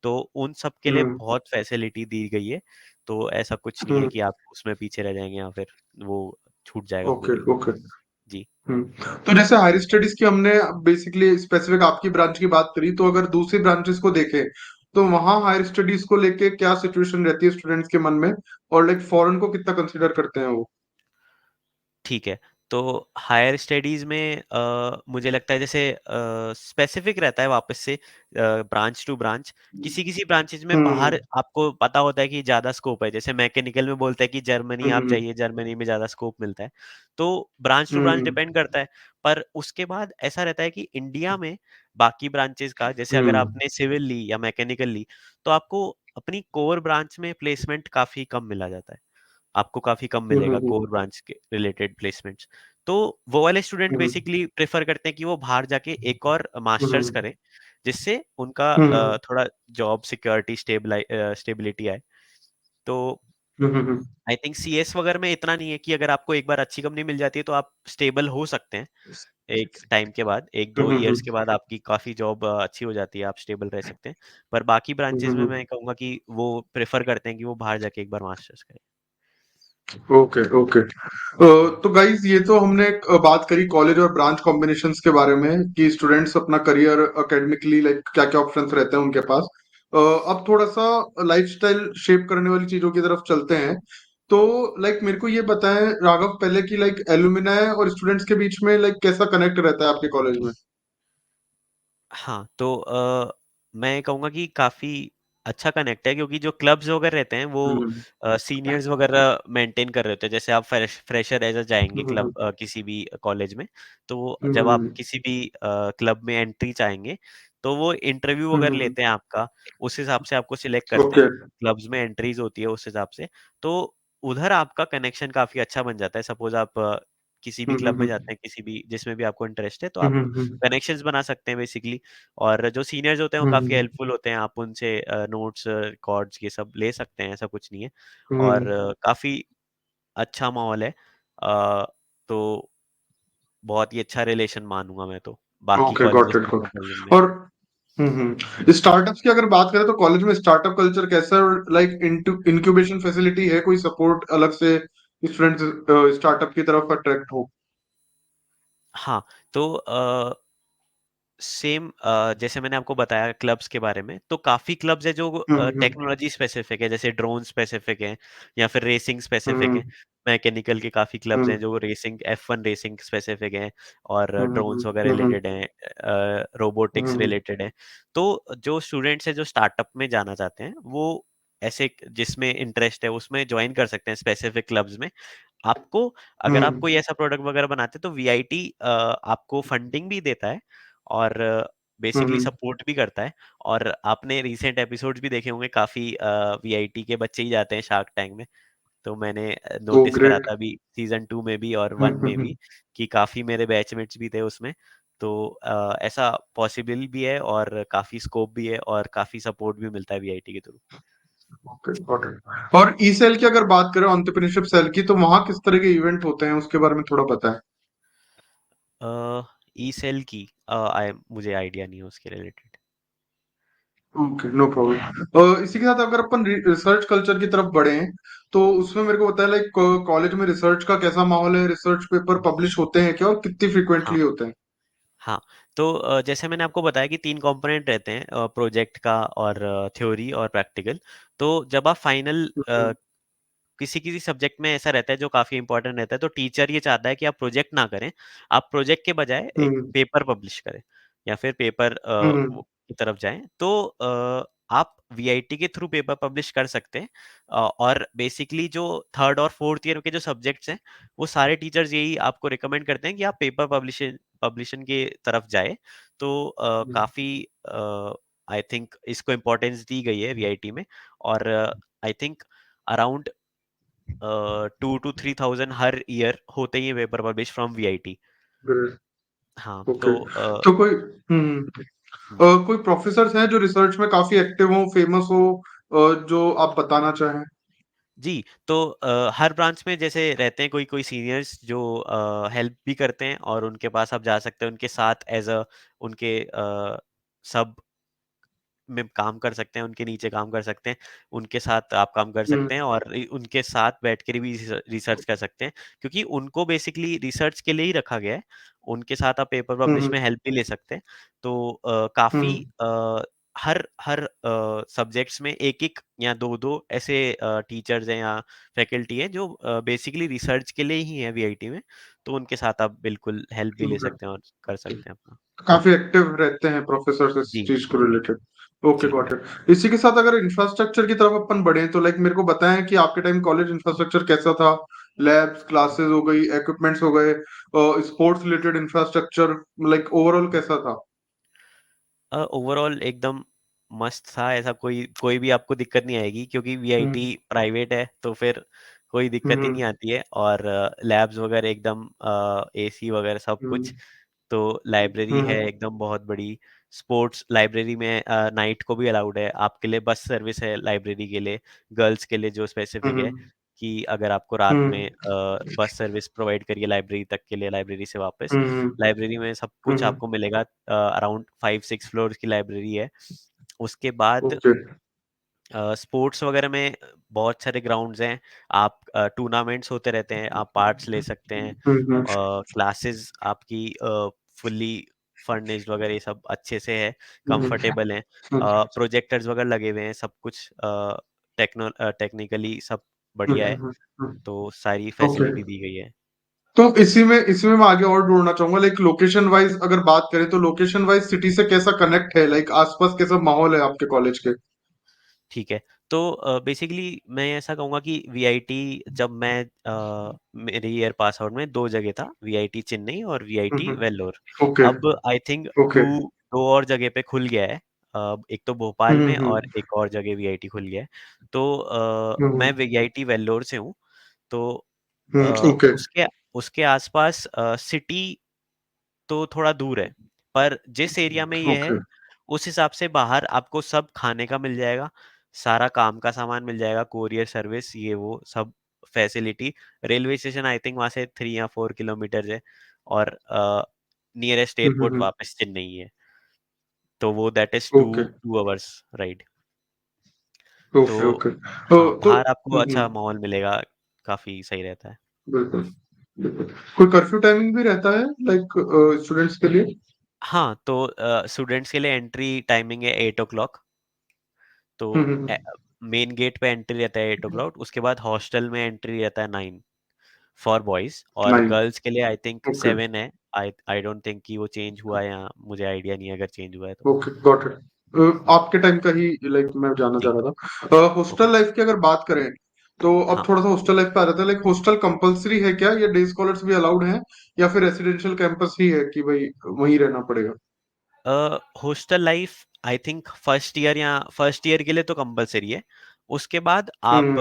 तो उन सब के लिए हम्म। बहुत फैसिलिटी दी गई है, तो ऐसा कुछ नहीं है हम्म। कि आप उसमें पीछे रह जाएंगे या फिर वो छूट जाएगा ओके पूरी। ओके। जी। तो जैसे हायर स्टडीज की हमने बेसिकली स्पेसिफिक आपकी ब्रांच की बात करी, तो अगर दूसरी ब्रांचेस को देखें तो वहाँ हायर स्टडीज को लेके क्या सिचुएशन रहती है स्टूडेंट्स के मन में, और लाइक फॉरेन को कितना कंसिडर करते हैं वो? ठीक है। तो हायर स्टडीज़ में मुझे लगता है जैसे स्पेसिफिक रहता है वापस से ब्रांच टू ब्रांच। किसी-किसी ब्रांचेज़ में हम्म। बाहर आपको पता होता है कि ज़्यादा स्कोप है। जैसे मैकेनिकल में बोलता है कि जर्मनी आप हम्म। जाइए, जर्मनी में ज़्यादा स्कोप मिलता है। तो branch to branch hmm. Depend करता है। पर उसके बाद ऐसा रहता है कि इंडिया में बाकी ब्रांचेज़ का जैसे अगर हम्म। आपने सिविल ली या मैकेनिकल ली, तो आपको अपनी कोर ब्रांच में प्लेसमेंट काफ़ी कम मिला जाता है। आपको काफ़ी कम मिलेगा हम्म। कोर ब्रांच के रिलेटेड प्लेसमेंट्स। तो वो वाले स्टूडेंट हम्म। बेसिकली प्रेफ़र करते हैं कि वो बाहर जाके एक और मास्टर्स हम्म। करें, जिससे उनका हम्म। थोड़ा जॉब सिक्योरिटी स्टेबिलिटी आए। तो हम्म। आई थिंक सीएस वगैरह में इतना नहीं है कि अगर आपको एक बार अच्छी कंपनी मिल जाती है तो आप स्टेबल हो सकते हैं। एक टाइम के बाद 1-2 ईयर्स के बाद आपकी काफ़ी जॉब अच्छी हो जाती है, आप स्टेबल रह सकते हैं। पर बाकी ब्रांचेज़ में मैं कहूँगा कि वो प्रेफ़र करते हैं कि वो बाहर जाके एक बार मास्टर्स करें। Okay okay. तो गाइज ये तो हमने बात करी कॉलेज और ब्रांच कॉम्बिनेशंस के बारे में कि स्टूडेंट्स अपना करियर एकेडमिकली लाइक क्या क्या ऑप्शंस रहते हैं उनके पास। अब थोड़ा सा लाइफस्टाइल शेप करने वाली चीजों की तरफ चलते हैं। तो लाइक मेरे को ये बताएं राघव पहले कि लाइक एलुमिनाई और स्टूडेंट्स के बीच में लाइक कैसा कनेक्ट रहता है आपके कॉलेज में? हाँ, तो मैं कहूँगा कि काफ़ी अच्छा कनेक्ट है, क्योंकि जो क्लब्स वगैरह रहते हैं वो हम्म। सीनियर्स वगैरह मेंटेन कर रहे होते हैं। जैसे आप फ्रेशर एज़ जाएँगे हम्म। क्लब किसी भी कॉलेज में, तो जब आप हम्म। किसी भी क्लब में एंट्री चाहेंगे, तो वो इंटरव्यू वगैरह हम्म। लेते हैं आपका, उस हिसाब से आपको सिलेक्ट करते ओके। हैं। क्लब्स में एंट्रीज़ होती है उस हिसाब से, तो उधर आपका कनेक्शन काफ़ी अच्छा बन जाता है। सपोज़ आप किसी भी क्लब में हम्म। जाते हैं, किसी भी जिसमें भी आपको इंटरेस्ट है, तो आप हम्म। कनेक्शंस बना सकते हैं बेसिकली। और जो सीनियर्स होते हैं वो काफ़ी हम्म। हेल्पफुल होते हैं, आप उनसे नोट्स, रिकॉर्ड्स ये सब ले सकते हैं, ऐसा कुछ नहीं है। और हम्म। काफ़ी अच्छा माहौल है। तो बहुत ही अच्छा रिलेशन मानूँगा मैं तो, बाकी ओके, गॉट कॉलेजेस इट के गॉट। कंपैरिज़न में। और स्टार्टअप्स की अगर बात करें तो कॉलेज में स्टार्टअप कल्चर कैसा है? लाइक इंक्यूबेशन फैसिलिटी है, कोई सपोर्ट अलग से स्टूडेंट्स स्टार्टअप की तरफ अट्रैक्ट हो? हाँ, तो सेम जैसे मैंने आपको बताया क्लब्स के बारे में, तो काफ़ी क्लब्स हैं जो हम्म। टेक्नोलॉजी स्पेसिफिक है, जैसे ड्रोन स्पेसिफिक है या फिर रेसिंग स्पेसिफिक है। हम्म। मैकेनिकल के काफ़ी क्लब्स हैं हम्म। जो रेसिंग F1 रेसिंग स्पेसिफिक हैं, और हम्म। ड्रोन्स वगैरह हम्म। रिलेटेड हैं, रोबोटिक्स हम्म। रिलेटेड हैं। तो जो स्टूडेंट्स हैं जो स्टार्टअप में जाना चाहते हैं, वो ऐसे जिसमें इंटरेस्ट है उसमें जॉइन कर सकते हैं स्पेसिफिक क्लब्स में। आपको अगर आप हम्म। कोई ऐसा प्रोडक्ट वगैरह बनाते हैं तो वीआईटी आपको फंडिंग भी देता है, और बेसिकली हम्म। सपोर्ट भी करता है। और आपने रीसेंट एपिसोड्स भी देखे होंगे, काफ़ी वीआईटी के बच्चे ही जाते हैं शार्क टैंक में। तो मैंने ओ नोटिस करा ग्रेट। था अभी सीज़न 2 में भी और 1 में हम्म। भी कि काफ़ी मेरे बैचमेट्स भी थे उसमें। तो ऐसा पॉसिबल भी है और काफ़ी स्कोप भी है और काफ़ी सपोर्ट भी मिलता है वीआईटी के थ्रू। Okay, got it. और ई सेल की अगर बात करें एंटरप्रेन्योरशिप सेल की, तो वहाँ किस तरह के इवेंट होते हैं उसके बारे में थोड़ा बताएं। ई सेल की मुझे आइडिया नहीं है उसके रिलेटेड। Okay, no problem. इसी के साथ अगर अपन रिसर्च कल्चर की तरफ बढ़े तो उसमें मेरे को बताया लाइक कॉलेज में रिसर्च का कैसा माहौल है, रिसर्च पेपर पब्लिश होते हैं क्या और कितनी हाँ। फ्रिक्वेंटली होते हैं? हाँ, तो जैसे मैंने आपको बताया कि 3 कंपोनेंट रहते हैं, प्रोजेक्ट का और थ्योरी और प्रैक्टिकल। तो जब आप फाइनल हम्म। किसी-किसी सब्जेक्ट में ऐसा रहता है जो काफ़ी इम्पोर्टेंट रहता है, तो टीचर ये चाहता है कि आप प्रोजेक्ट ना करें, आप प्रोजेक्ट के बजाय एक हम्म। पेपर पब्लिश करें या फिर पेपर हम्म। वो की तरफ जाएँ। तो आप वीआईटी के थ्रू पेपर पब्लिश कर सकते हैं। और बेसिकली जो 3rd और 4th ईयर के जो सब्जेक्ट्स हैं, वो सारे टीचर्स यही आपको रिकमेंड करते हैं कि आप पेपर पब्लिशन की तरफ जाएँ। तो काफ़ी आई थिंक इसको इम्पोर्टेंस दी गई है वीआईटी में। और आई थिंक अराउंड 2 टू 3,000 हर ईयर होते ही हैं पेपर पब्लिश फ्रॉम वीआईटी। हाँ, ओके। तो तो कोई हम्म जी। कोई प्रोफेसर्स हैं जो रिसर्च में काफी एक्टिव हो, फेमस हो, जो आप बताना चाहें? जी, तो हर ब्रांच में जैसे रहते हैं कोई-कोई सीनियर्स जो हेल्प भी करते हैं और उनके पास आप जा सकते हैं, उनके साथ एज़ अ उनके सब में काम कर सकते हैं, उनके नीचे काम कर सकते हैं, उनके साथ आप काम कर हम्म। सकते हैं और उनके साथ बैठ कर भी रिसर्च कर सकते हैं, क्योंकि उनको बेसिकली रिसर्च के लिए ही रखा गया है। उनके साथ आप पेपर पब्लिश हम्म। में हेल्प भी ले सकते हैं। तो काफ़ी हम्म। हर हर सब्जेक्ट्स में 1-1 या 2-2 ऐसे टीचर्स हैं या फैकल्टी हैं जो बेसिकली रिसर्च के लिए ही हैं वीआईटी में, तो उनके साथ आप बिल्कुल हेल्प भी ले सकते हैं और कर सकते हैं अपना। काफी एक्टिव रहते हैं प्रोफेसर इस जी, चीज को रिलेटेड। ओके, जी। Got it. इसी के साथ अगर इंफ्रास्ट्रक्चर की तरफ अपन बढ़े तो लाइक मेरे को बताएं कि आपके टाइम कॉलेज इंफ्रास्ट्रक्चर कैसा था? लैब्स, क्लासेस हो गई, इक्विपमेंट्स हो गए, sports related infrastructure, like overall कैसा था? ओवरऑल एकदम मस्त था, ऐसा कोई कोई भी आपको दिक्कत नहीं आएगी क्योंकि वीआईटी हम्म। प्राइवेट है तो फिर कोई दिक्कत ही हम्म। नहीं आती है और लैब्स वगैरह एकदम एसी वगैरह सब हम्म। कुछ। तो लाइब्रेरी है हम्म। एकदम बहुत बड़ी। स्पोर्ट्स लाइब्रेरी में नाइट को भी अलाउड है, आपके लिए बस सर्विस है लाइब्रेरी के लिए, गर्ल्स के लिए जो स्पेसिफिक है हम्म। कि अगर आपको रात हम्म। में बस सर्विस प्रोवाइड करिए लाइब्रेरी तक के लिए, लाइब्रेरी से वापस। हम्म। लाइब्रेरी में सब कुछ हम्म। आपको मिलेगा, अराउंड 5-6 फ्लोर्स की लाइब्रेरी है। उसके बाद ओके। स्पोर्ट्स वगैरह में बहुत सारे ग्राउंड्स हैं, आप टूर्नामेंट्स होते रहते हैं, आप पार्ट्स ले सकते हैं। हम्म। क्लासेस आपकी फुल्ली फर्निश्ड वगैरह ये सब अच्छे से है, हम्म। कंफर्टेबल हैं। प्रोजेक्टर्स वगैरह लगे हुए हैं, सब कुछ टेक्निकली सब बढ़िया है, तो सारी ओके। फैसिलिटी दी गई है। तो इसी में मैं आगे और ढूंढना चाहूंगा, लाइक लोकेशन वाइज अगर बात करें तो लोकेशन वाइज सिटी से कैसा कनेक्ट है, लाइक आसपास कैसा माहौल है आपके कॉलेज के? ठीक है। तो बेसिकली मैं ऐसा कहूँगा कि वीआईटी जब मैं मेरे ईयर पास आउट में 2 जगह था, वीआईटी चेन्नई और वीआईटी वेल्लोर। ओके। अब आई थिंक ओके। 2 और जगह पे खुल गया है। एक तो भोपाल में हम्म। और एक और जगह वीआईटी खुल गया है। तो मैं हम्म। वीआईटी वेल्लोर से हूँ। तो ओके। उसके उसके आसपास सिटी तो थोड़ा दूर है, पर जिस एरिया में ये ओके। है, उस हिसाब से बाहर आपको सब खाने का मिल जाएगा, सारा काम का सामान मिल जाएगा, कोरियर सर्विस ये वो सब facility. Railway station I think वहाँ से 3 या 4 किलोमीटर्स है और नियरेस्ट एयरपोर्ट हम्म। वापस चेन्नई है। तो वो that is 2 okay. 2 hours ride. तो ओके। ओके। हाँ, तो बाहर आपको अच्छा माहौल मिलेगा, काफ़ी सही रहता है। बिल्कुल, बिल्कुल। कोई कर्फ्यू टाइमिंग भी रहता है लाइक स्टूडेंट्स के लिए? हाँ, तो स्टूडेंट्स के लिए एंट्री टाइमिंग है 8 ओ क्लॉक। तो हम्म। मेन गेट पे एंट्री रहता है 8 ओ क्लॉक, उसके बाद हॉस्टल में एंट्री रहता है 9 फॉर बॉयज और नाइन। गर्ल्स के लिए आई थिंक ओके। 7 है। आई आई डोंट थिंक कि वो चेंज हुआ है या मुझे आइडिया नहीं है अगर चेंज हुआ है तो। Okay, got it. आपके टाइम का ही लाइक मैं जानना जी। चाह रहा था। ओके। हॉस्टल लाइफ की अगर बात करें तो अब हाँ। थोड़ा सा हॉस्टल लाइफ पे आ जाता है, लाइक हॉस्टल कंपलसरी है क्या, या डे स्कॉलर्स भी अलाउड हैं, या फिर रेसिडेंशियल कैंपस ही है कि भाई वहीं रहना पड़ेगा? Hostel life I think first year के लिए तो कंपलसरी है। उसके बाद आप हम्म।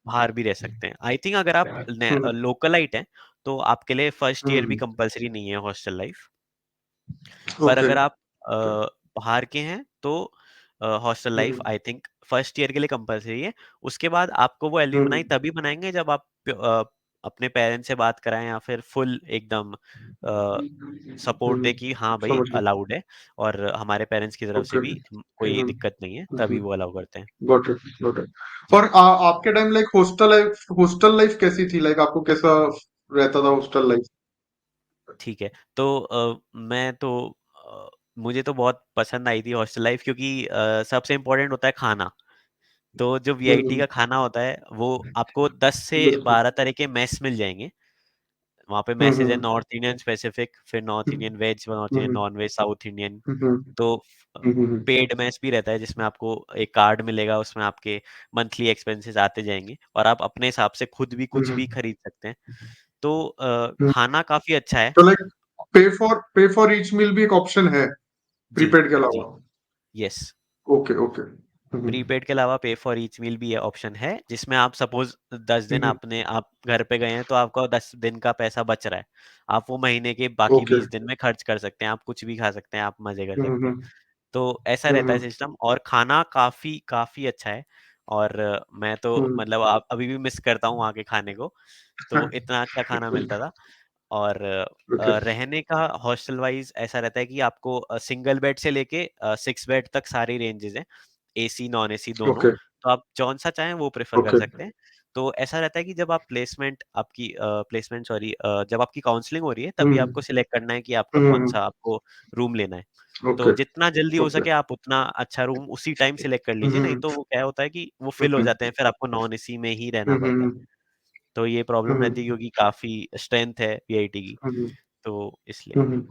बाहर भी रह सकते हैं। आई थिंक अगर आप हम्म। लोकलाइट हैं तो आपके लिए फर्स्ट ईयर भी हम्म। कंपलसरी नहीं है हॉस्टल लाइफ। पर ओके। अगर आप बाहर के हैं तो hostel life hmm. I think first year के लिए कंपलसरी है। उसके बाद आपको वो हम्म। एलुमनाई तभी बनाएंगे जब आप अपने पेरेंट्स से बात कराएं या फिर फुल एकदम सपोर्ट दे कि हाँ भाई समझ गया। अलाउड है और हमारे पेरेंट्स की तरफ से ओके। भी कोई दिक्कत नहीं है, तभी वो अलाउ करते हैं। Got it, got it. जी। और आपके टाइम लाइक हॉस्टल लाइफ कैसी थी, लाइक आपको कैसा रहता था हॉस्टल लाइफ? ठीक है। तो मैं तो मुझे तो बहुत पसंद आई थी हॉस्टल लाइफ क्योंकि सबसे इम्पोर्टेंट होता है खाना। तो जो वीआईटी हम्म। का खाना होता है वो आपको 10 से बिल्कुल। 12 तरह के मेस मिल जाएँगे। वहाँ पे हम्म। मेसेज है नॉर्थ इंडियन स्पेसिफिक, फिर north Indian veg, north Indian hmm. Non veg, south Indian. Hmm. तो हम्म। पेड मेस भी रहता है जिसमें आपको एक कार्ड मिलेगा, उसमें आपके मंथली एक्सपेंसेस आते जाएँगे और आप अपने हिसाब से खुद भी कुछ भी हम्म। खरीद सकते हैं। तो हम्म। खाना काफ़ी अच्छा है। तो लाइक पे फॉर ईच मील भी एक ऑप्शन है जी, प्रीपेड के जी, अलावा? यस। Okay, okay. प्रीपेड के अलावा पे फॉर ईच मील भी ये ऑप्शन है जिसमें आप सपोज 10 दिन हम्म। आप घर पे गए हैं तो आपका 10 दिन का पैसा बच रहा है। आप वो महीने के बाकी ओके। 20 दिन में खर्च कर सकते हैं, आप कुछ भी खा सकते हैं, आप मजे कर सकते हैं। तो ऐसा रहता है हम्म सिस्टम, और खाना काफी काफी अच्छा है। और मैं तो हम्म मतलब आप अभी भी मिस करता हूँ वहाँ के खाने को। तो इतना अच्छा खाना मिलता था। और ओके रहने का हॉस्टल वाइज ऐसा रहता है कि आपको सिंगल बेड से लेके 6 बेड तक सारी रेंजेस हैं, एसी नॉन एसी दोनों। ओके तो आप जौन सा चाहें वो प्रेफर कर ओके सकते हैं। तो ऐसा रहता है कि जब आप प्लेसमेंट सॉरी, जब आपकी काउंसलिंग हो रही है तभी हम्म आपको सिलेक्ट करना है कि आपका कौन हम्म सा आपको रूम लेना है। तो ओके जितना जल्दी हो ओके सके आप उतना अच्छा रूम उसी टाइम सिलेक्ट कर लीजिए, नहीं हम्म तो वो क्या होता है कि वो फिल हो ओके जाते हैं, फिर आपको नॉन एसी में ही रहना पड़ता है। हम्म तो ये प्रॉब्लम रहती है हम्म क्योंकि काफी स्ट्रेंथ है वीआईटी की, हम्म तो इसलिए। हम्म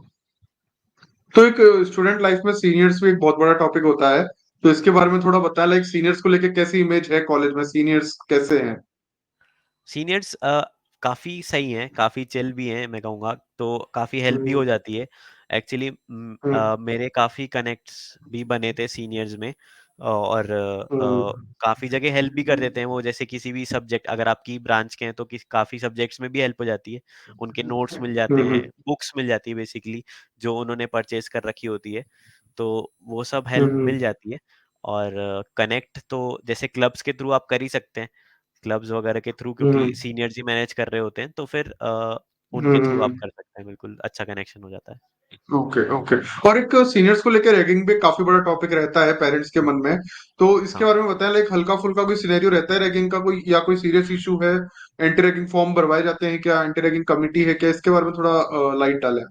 तो एक स्टूडेंट लाइफ में सीनियर्स भी एक बहुत बड़ा टॉपिक होता है, तो इसके बारे में थोड़ा बताएं, लाइक सीनियर्स को लेके कैसी इमेज है कॉलेज में, सीनियर्स कैसे हैं? सीनियर्स काफ़ी सही हैं, काफ़ी चिल भी हैं मैं कहूँगा, तो काफ़ी हेल्प भी हो हम्म जाती है। एक्चुअली हम्म मेरे काफ़ी कनेक्ट्स भी बने थे सीनियर्स में, और हम्म काफ़ी जगह हेल्प भी कर देते हैं वो, जैसे किसी भी सब्जेक्ट अगर आपकी ब्रांच के हैं तो काफ़ी सब्जेक्ट्स में भी हेल्प हो जाती है। उनके नोट्स मिल जाते हैं, हम्म बुक्स मिल जाती है बेसिकली, जो उन्होंने परचेज कर रखी होती है, तो वो सब हेल्प हम्म मिल जाती है। और कनेक्ट तो जैसे क्लब्स के थ्रू आप कर ही सकते हैं, क्लब्स वगैरह के थ्रू, क्योंकि हम्म सीनियर्स ही मैनेज कर रहे होते हैं, तो फिर उनके थ्रू आप हम्म कर सकते हैं, बिल्कुल अच्छा कनेक्शन हो जाता है। Okay okay. और एक सीनियर्स को लेकर रैगिंग भी काफी बड़ा टॉपिक रहता है पेरेंट्स के मन में, तो इसके हाँ, बारे में बताएं, लाइक हल्का फुल्का कोई सिनेरियो रहता है रैगिंग का, कोई या कोई सीरियस इशू है? एंटी रैगिंग फॉर्म भरवाए जाते हैं क्या? एंटी रैगिंग कमिटी है क्या? इसके बारे में थोड़ा लाइट डालें।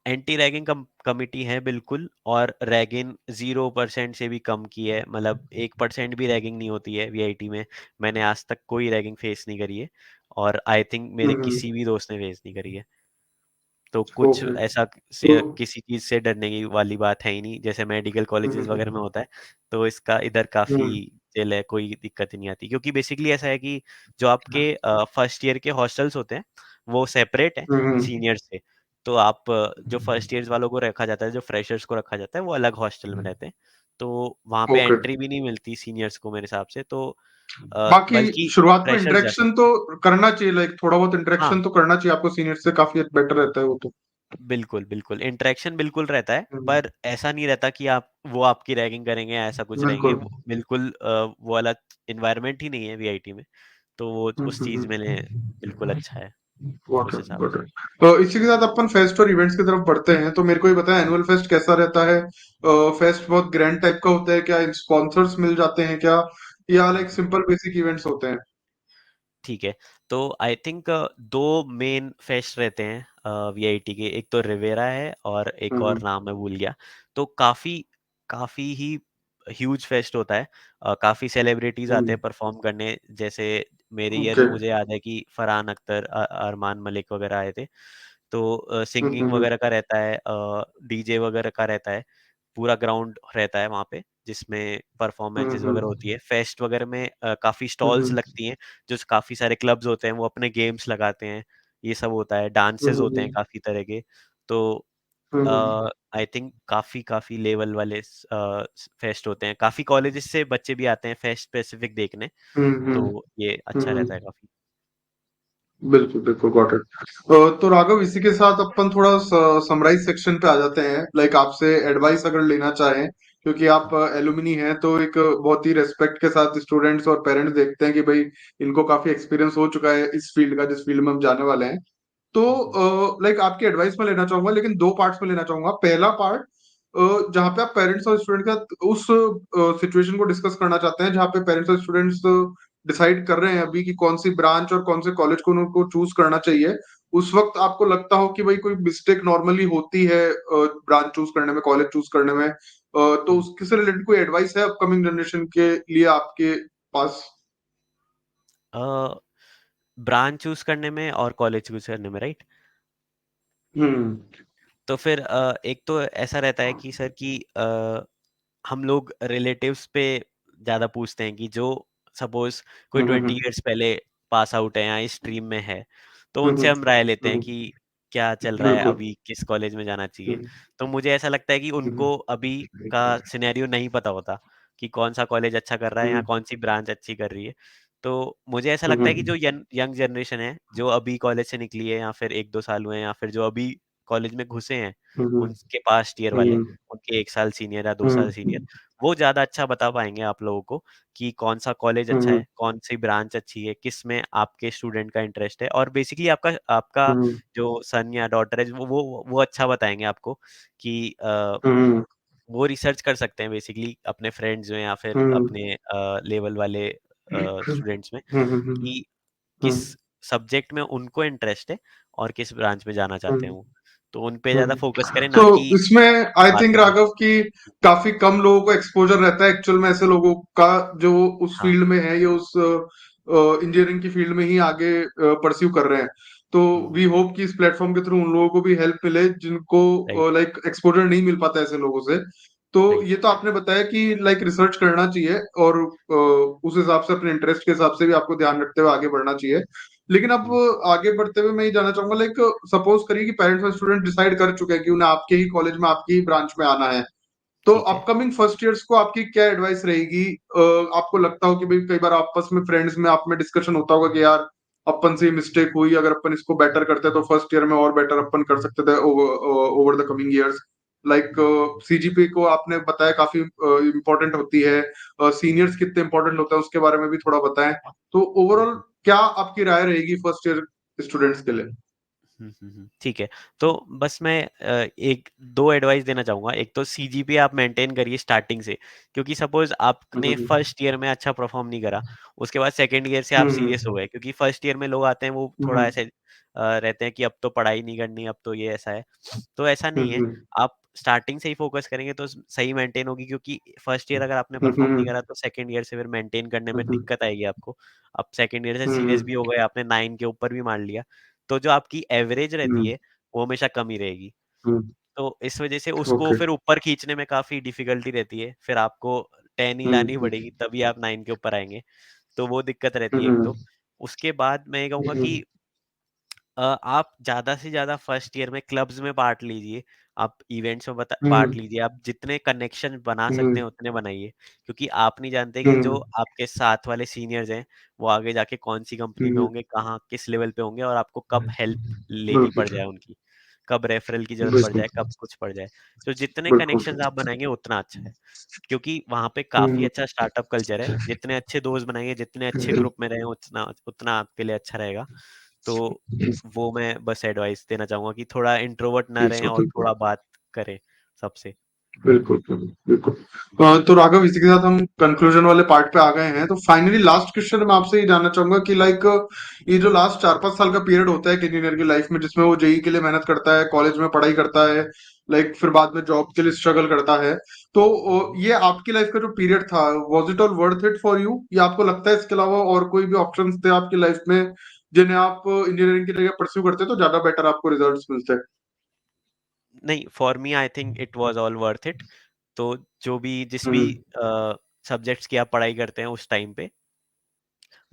एंटी रैगिंग कमिटी है बिल्कुल, और रैगिंग 0% से भी कम की है, मतलब 1% भी रैगिंग नहीं होती है वीआईटी में। मैंने आज तक कोई रैगिंग फेस नहीं करी है, और आई थिंक मेरे हम्म किसी भी दोस्त ने फेस नहीं करी है। तो कुछ ओके ऐसा तो किसी चीज से डरने की वाली बात है ही नहीं, जैसे मेडिकल कॉलेजेस वगैरह में हम्म होता है। तो इसका इधर काफी हम्म चिल है, कोई दिक्कत ही नहीं आती, क्योंकि बेसिकली ऐसा है कि जो आपके फर्स्ट ईयर के हॉस्टल्स होते हैं वो सेपरेट है हम्म सीनियर से। तो आप जो फर्स्ट ईयर्स वालों को रखा जाता है, जो फ्रेशर्स को रखा जाता है, वो अलग हॉस्टल में रहते हैं। तो वहाँ पे ओके। एंट्री भी नहीं मिलती सीनियर्स को मेरे हिसाब से, तो बाकी बल्कि शुरुआत में फ्रेशर्स जा इंटरेक्शन सकते तो हैं। करना चाहिए, लाइक थोड़ा बहुत हाँ, इंटरेक्शन तो करना चाहिए आपको सीनियर से, काफी बेटर रहता है वो तो। बिल्कुल, बिल्कुल, इंटरेक्शन बिल्कुल रहता है, हम्म, पर ऐसा नहीं रहता कि वो आपकी रैगिंग करेंगे या ऐसा कुछ रहेंगे, बिल्कुल। वो बिल्कुल वो वाला एनवायरनमेंट ही नहीं है वीआईटी में, तो वो उस चीज़ में ने बिल्कुल अच्छा है, गॉट उस इट हिसाब गॉट से। इट। तो इसी के साथ अपन फेस्ट और इवेंट्स की तरफ बढ़ते हैं, तो मेरे को ये बताया एनुअल फेस्ट कैसा रहता है? फेस्ट बहुत ग्रैंड टाइप का होता है क्या? स्पॉन्सर्स मिल जाते हैं क्या, या लाइक सिंपल बेसिक इवेंट्स होते हैं? ठीक है, तो आई थिंक 2 मेन फेस्ट रहते हैं वीआईटी के, एक तो रिवेरा है और एक और हम्म नाम मैं भूल गया। तो काफ़ी काफ़ी ही ह्यूज फेस्ट होता है, काफ़ी सेलिब्रिटीज़ आते हैं परफॉर्म करने, जैसे मेरे ईयर ओके। में मुझे याद है कि फरहान अख्तर, अरमान मलिक वगैरह आए थे। तो सिंगिंग हम्म वगैरह का रहता है, डीजे वगैरह का रहता है, पूरा ग्राउंड रहता है वहाँ पे, जिसमें परफॉर्मेंसेस वगैरह होती है। फेस्ट वगैरह में काफ़ी स्टॉल्स हम्म लगती हैं, जो काफ़ी सारे क्लब्स होते हैं वो अपने गेम्स लगाते हैं, ये सब होता है, डांसेस होते हैं काफ़ी तरह के। तो आई थिंक काफ़ी काफ़ी लेवल वाले फेस्ट होते हैं, काफ़ी कॉलेजेस से बच्चे भी आते हैं फेस्ट स्पेसिफिक देखने, तो ये अच्छा रहता है काफ़ी। बिल्कुल बिल्कुल गॉट इट। तो राघव, इसी के साथ अपन थोड़ा समराइज सेक्शन पे आ जाते हैं, लाइक आपसे एडवाइस अगर लेना चाहें, क्योंकि आप एलुमनी हैं, तो एक बहुत ही रेस्पेक्ट के साथ स्टूडेंट्स और पेरेंट्स देखते हैं कि भाई इनको काफी एक्सपीरियंस हो चुका है इस फील्ड का, जिस फील्ड में हम जाने वाले हैं। तो लाइक आपकी एडवाइस में लेना चाहूंगा, लेकिन दो पार्ट्स में लेना चाहूंगा। पहला पार्ट जहाँ पे आप पेरेंट्स और स्टूडेंट का उस सिचुएशन को डिस्कस करना चाहते हैं जहाँ पे पेरेंट्स और स्टूडेंट्स डिसाइड कर रहे हैं अभी कि कौन सी ब्रांच और कौन से कॉलेज को उनको चूज करना चाहिए। उस वक्त आपको लगता हो कि भाई कोई मिस्टेक नॉर्मली होती है ब्रांच चूज करने में, कॉलेज चूज करने में, तो उसके से रिलेटेड कोई एडवाइस है अपकमिंग जनरेशन के लिए आपके पास? ब्रांच चूज करने में और कॉलेज चूज करने में, राइट? हम्म तो फिर एक तो ऐसा रहता है कि सर कि हम लोग रिलेटिव्स पे ज़्यादा पूछते हैं कि जो सपोज कोई हम्म 20 इयर्स पहले पास आउट है या इस स्ट्रीम में है, तो हम्म उनसे हम राय लेते हैं हम्म, कि क्या चल रहा है बिल्कुल। अभी, किस कॉलेज में जाना चाहिए। हम्म तो मुझे ऐसा लगता है कि हम्म उनको अभी का सिनेरियो नहीं पता होता कि कौन सा कॉलेज अच्छा कर रहा है या हम्म कौन सी ब्रांच अच्छी कर रही है। तो मुझे ऐसा लगता है कि हम्म जो यंग यंग जनरेशन है, जो अभी कॉलेज से निकली है या फिर 1-2 साल हुए हैं या फिर जो अभी कॉलेज में घुसे हैं, हम्म, उनके पास्ट ईयर वाले, हम्म, उनके 1 साल सीनियर या 2 साल सीनियर, हम्म, वो ज़्यादा अच्छा बता पाएँगे आप लोगों को कि कौन-सा कॉलेज अच्छा हम्म, है, कौन-सी ब्रांच अच्छी है, किसमें आपके स्टूडेंट का इंटरेस्ट है और बेसिकली आपका आपका हम्म, जो सन या डॉटर है वो अच्छा बताएँगे आपको कि हम्म, वो रिसर्च कर सकते हैं बेसिकली अपने फ्रेंड्स में या फिर हम्म, अपने लेवल वाले स्टूडेंट्स में हम्म, कि किस हम्म, सब्जेक्ट में उनको इंटरेस्ट है और किस ब्रांच में जाना चाहते हैं हम्म, वो। तो उन पे ज़्यादा हम्म। फोकस करें तो ना कि इसमें आई थिंक बाकी पे। राघव की काफी कम लोगों को एक्सपोजर रहता है एक्चुअल में ऐसे लोगों का जो उस हाँ, फील्ड में है या उस इंजीनियरिंग की फील्ड में ही आगे परस्यू कर रहे हैं। तो हुँ, वी होप कि इस प्लेटफॉर्म के थ्रू उन लोगों को भी हेल्प मिले जिनको राइट, लाइक एक्सपोजर नहीं मिल पाता ऐसे लोगों से। तो राइट। ये तो आपने बताया कि लाइक रिसर्च करना चाहिए और उस हिसाब से अपने इंटरेस्ट के हिसाब से भी आपको ध्यान रखते हुए आगे बढ़ना चाहिए। लेकिन अब हुँ, आगे बढ़ते हुए मैं ये जानना चाहूंगा लाइक सपोज करिए कि पेरेंट्स और स्टूडेंट डिसाइड कर चुके हैं कि उन्हें आपके ही कॉलेज में आपकी ही ब्रांच में आना है। तो ठीक है। अपकमिंग फर्स्ट ईयर्स को आपकी क्या एडवाइस रहेगी? आपको लगता हो कि भाई कई बार आपस में फ्रेंड्स में आप में डिस्कशन होता होगा कि यार अपन से मिस्टेक हुई, अगर अपन इसको बेटर करते तो फर्स्ट ईयर में और बेटर अपन कर सकते थे over the coming years. Like CGP को आपने बताया काफी इंपॉर्टेंट होती है, सीनियर्स कितने इंपॉर्टेंट होता है उसके बारे में भी थोड़ा बताएं। तो हुँ, ओवरऑल हुँ। क्या आपकी राय रहेगी फर्स्ट ईयर स्टूडेंट्स के लिए? ठीक है। तो बस मैं 1-2 एडवाइस देना चाहूँगा। एक तो सीजीपीए आप मेंटेन करिए स्टार्टिंग से, क्योंकि सपोज़ आपने हम्म, फर्स्ट ईयर में अच्छा परफ़ॉर्म नहीं करा, उसके बाद सेकंड ईयर से आप हम्म, सीरियस हो गए क्योंकि फर्स्ट ईयर में लोग आते हैं वो थोड़ा हम्म, ऐसे रहते हैं कि अब तो पढ़ाई नहीं करनी, अब तो ये ऐसा है। तो ऐसा नहीं है, हम्म, आप स्टार्टिंग से ही फ़ोकस करेंगे तो सही मेंटेन होगी क्योंकि फर्स्ट ईयर अगर आपने हम्म, परफ़ॉर्म नहीं करा तो सेकंड ईयर से फिर मेंटेन करने में हम्म, दिक्कत आएगी आपको। अब सेकंड ईयर से सीरियस हम्म, भी हो गए, आपने 9 के ऊपर भी मार लिया, तो जो आपकी एवरेज रहती हम्म, है वो हमेशा कम ही रहेगी। हम्म, तो इस वज़ह से उसको ओके। फिर ऊपर खींचने में काफ़ी डिफ़िकल्टी रहती है। फिर आपको 10 ही लानी हम्म, पड़ेगी तभी आप 9 के ऊपर आएँगे। तो वो दिक्कत रहती है एक हम्म, तो। उसके बाद मैं ये कहूँगा हम्म, कि आप ज़्यादा से ज़्यादा फर्स्ट ईयर में क्लब्स में पार्ट लीजिए, आप इवेंट्स में बता पार्ट हम्म, लीजिए, आप जितने कनेक्शन बना सकते हम्म, हैं उतने बनाइए। क्योंकि आप नहीं जानते कि जो हम्म, आपके साथ वाले सीनियर्स हैं, वो आगे जाके कौन-सी कंपनी में हम्म, होंगे, कहाँ किस लेवल पे होंगे और आपको कब हेल्प लेनी बिल्कुल, पड़ जाए उनकी। कब रेफरल की ज़रूरत पड़ बिल्कुल, जाए, कब कुछ पड़ जाए। तो जितने बिल्कुल। कनेक्शंस आप बनाएँगे उतना अच्छा है। क्योंकि वहाँ पे काफ़ी हम्म, अच्छा स्टार्टअप कल्चर है। जितने अच्छे दोस्त बनाएँगे, जितने अच्छे ग्रुप में रहें उतना उतना आपके लिए अच्छा रहेगा। तो वो मैं बस एडवाइस देना चाहूँगा कि थोड़ा इंट्रोवर्ट ना रहें बिल्कुल, और बिल्कुल, थोड़ा बात करें सबसे। बिल्कुल, बिल्कुल, बिल्कुल। तो राघव इसी के साथ हम कंक्लूजन वाले पार्ट पे आ गए हैं। तो फाइनली लास्ट क्वेश्चन मैं आपसे ये जानना चाहूंगा कि लाइक ये जो लास्ट 4-5 साल का पीरियड होता है इंजीनियर की लाइफ में जिसमें वो जेई के लिए मेहनत करता है, कॉलेज में पढ़ाई करता है, लाइक फिर बाद में जॉब के लिए स्ट्रगल करता है। तो हुँ, हुँ। ये आपकी लाइफ का जो पीरियड था, was it all worth it for you, या आपको लगता है इसके अलावा और कोई भी ऑप्शंस थे आपकी लाइफ में जिन्हें आप इंजीनियरिंग की जगह परस्यू करते तो ज्यादा बेटर आपको रिजल्ट्स मिलते? नहीं, for me I think it was all worth it. तो जो भी जिस भी हम्म, सब्जेक्ट्स की आप पढ़ाई करते हैं उस टाइम पे,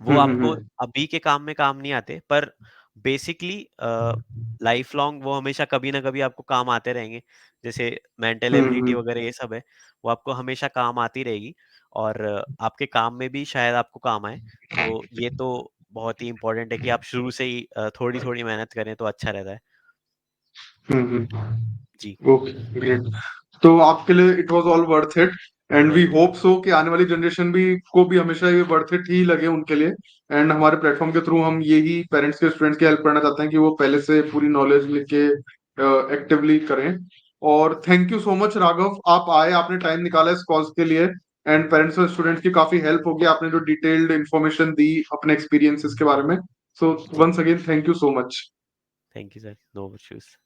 वो हम्म, आपको अभी के काम में काम नहीं आते, पर बेसिकली लाइफ लॉन्ग वो हमेशा कभी ना कभी आपको काम आते रहेंगे। जैसे मेंटल हम्म, एबिलिटी वगैरह ये सब है, वो आपको हमेशा काम आती रहेगी और आपके काम में भी शायद आपको काम आए। तो ये तो बहुत ही इम्पोर्टेंट है कि आप शुरू से ही थोड़ी-थोड़ी मेहनत करें तो अच्छा रहता है। जी, ओके, ग्रेट। तो आपके लिए it was all worth it and we worth it. Hope so कि आने वाली जनरेशन भी को भी हमेशा ये वर्थ इट ही लगे उनके लिए। एंड हमारे प्लेटफॉर्म के थ्रू हम यही पेरेंट्स के स्टूडेंट्स की हेल्प करना चाहते हैं कि वो पहले से पूरी नॉलेज लेके एक्टिवली करें। और thank you so much Raghav, आप आए, आपने टाइम निकाला इस कॉज के लिए। एंड पेरेंट्स और स्टूडेंट्स की काफी हेल्प होगी, आपने जो डिटेल्ड इन्फॉर्मेशन दी अपने एक्सपीरियंसेस के बारे में। सो जी, once again thank you so much. Thank you sir, no issues.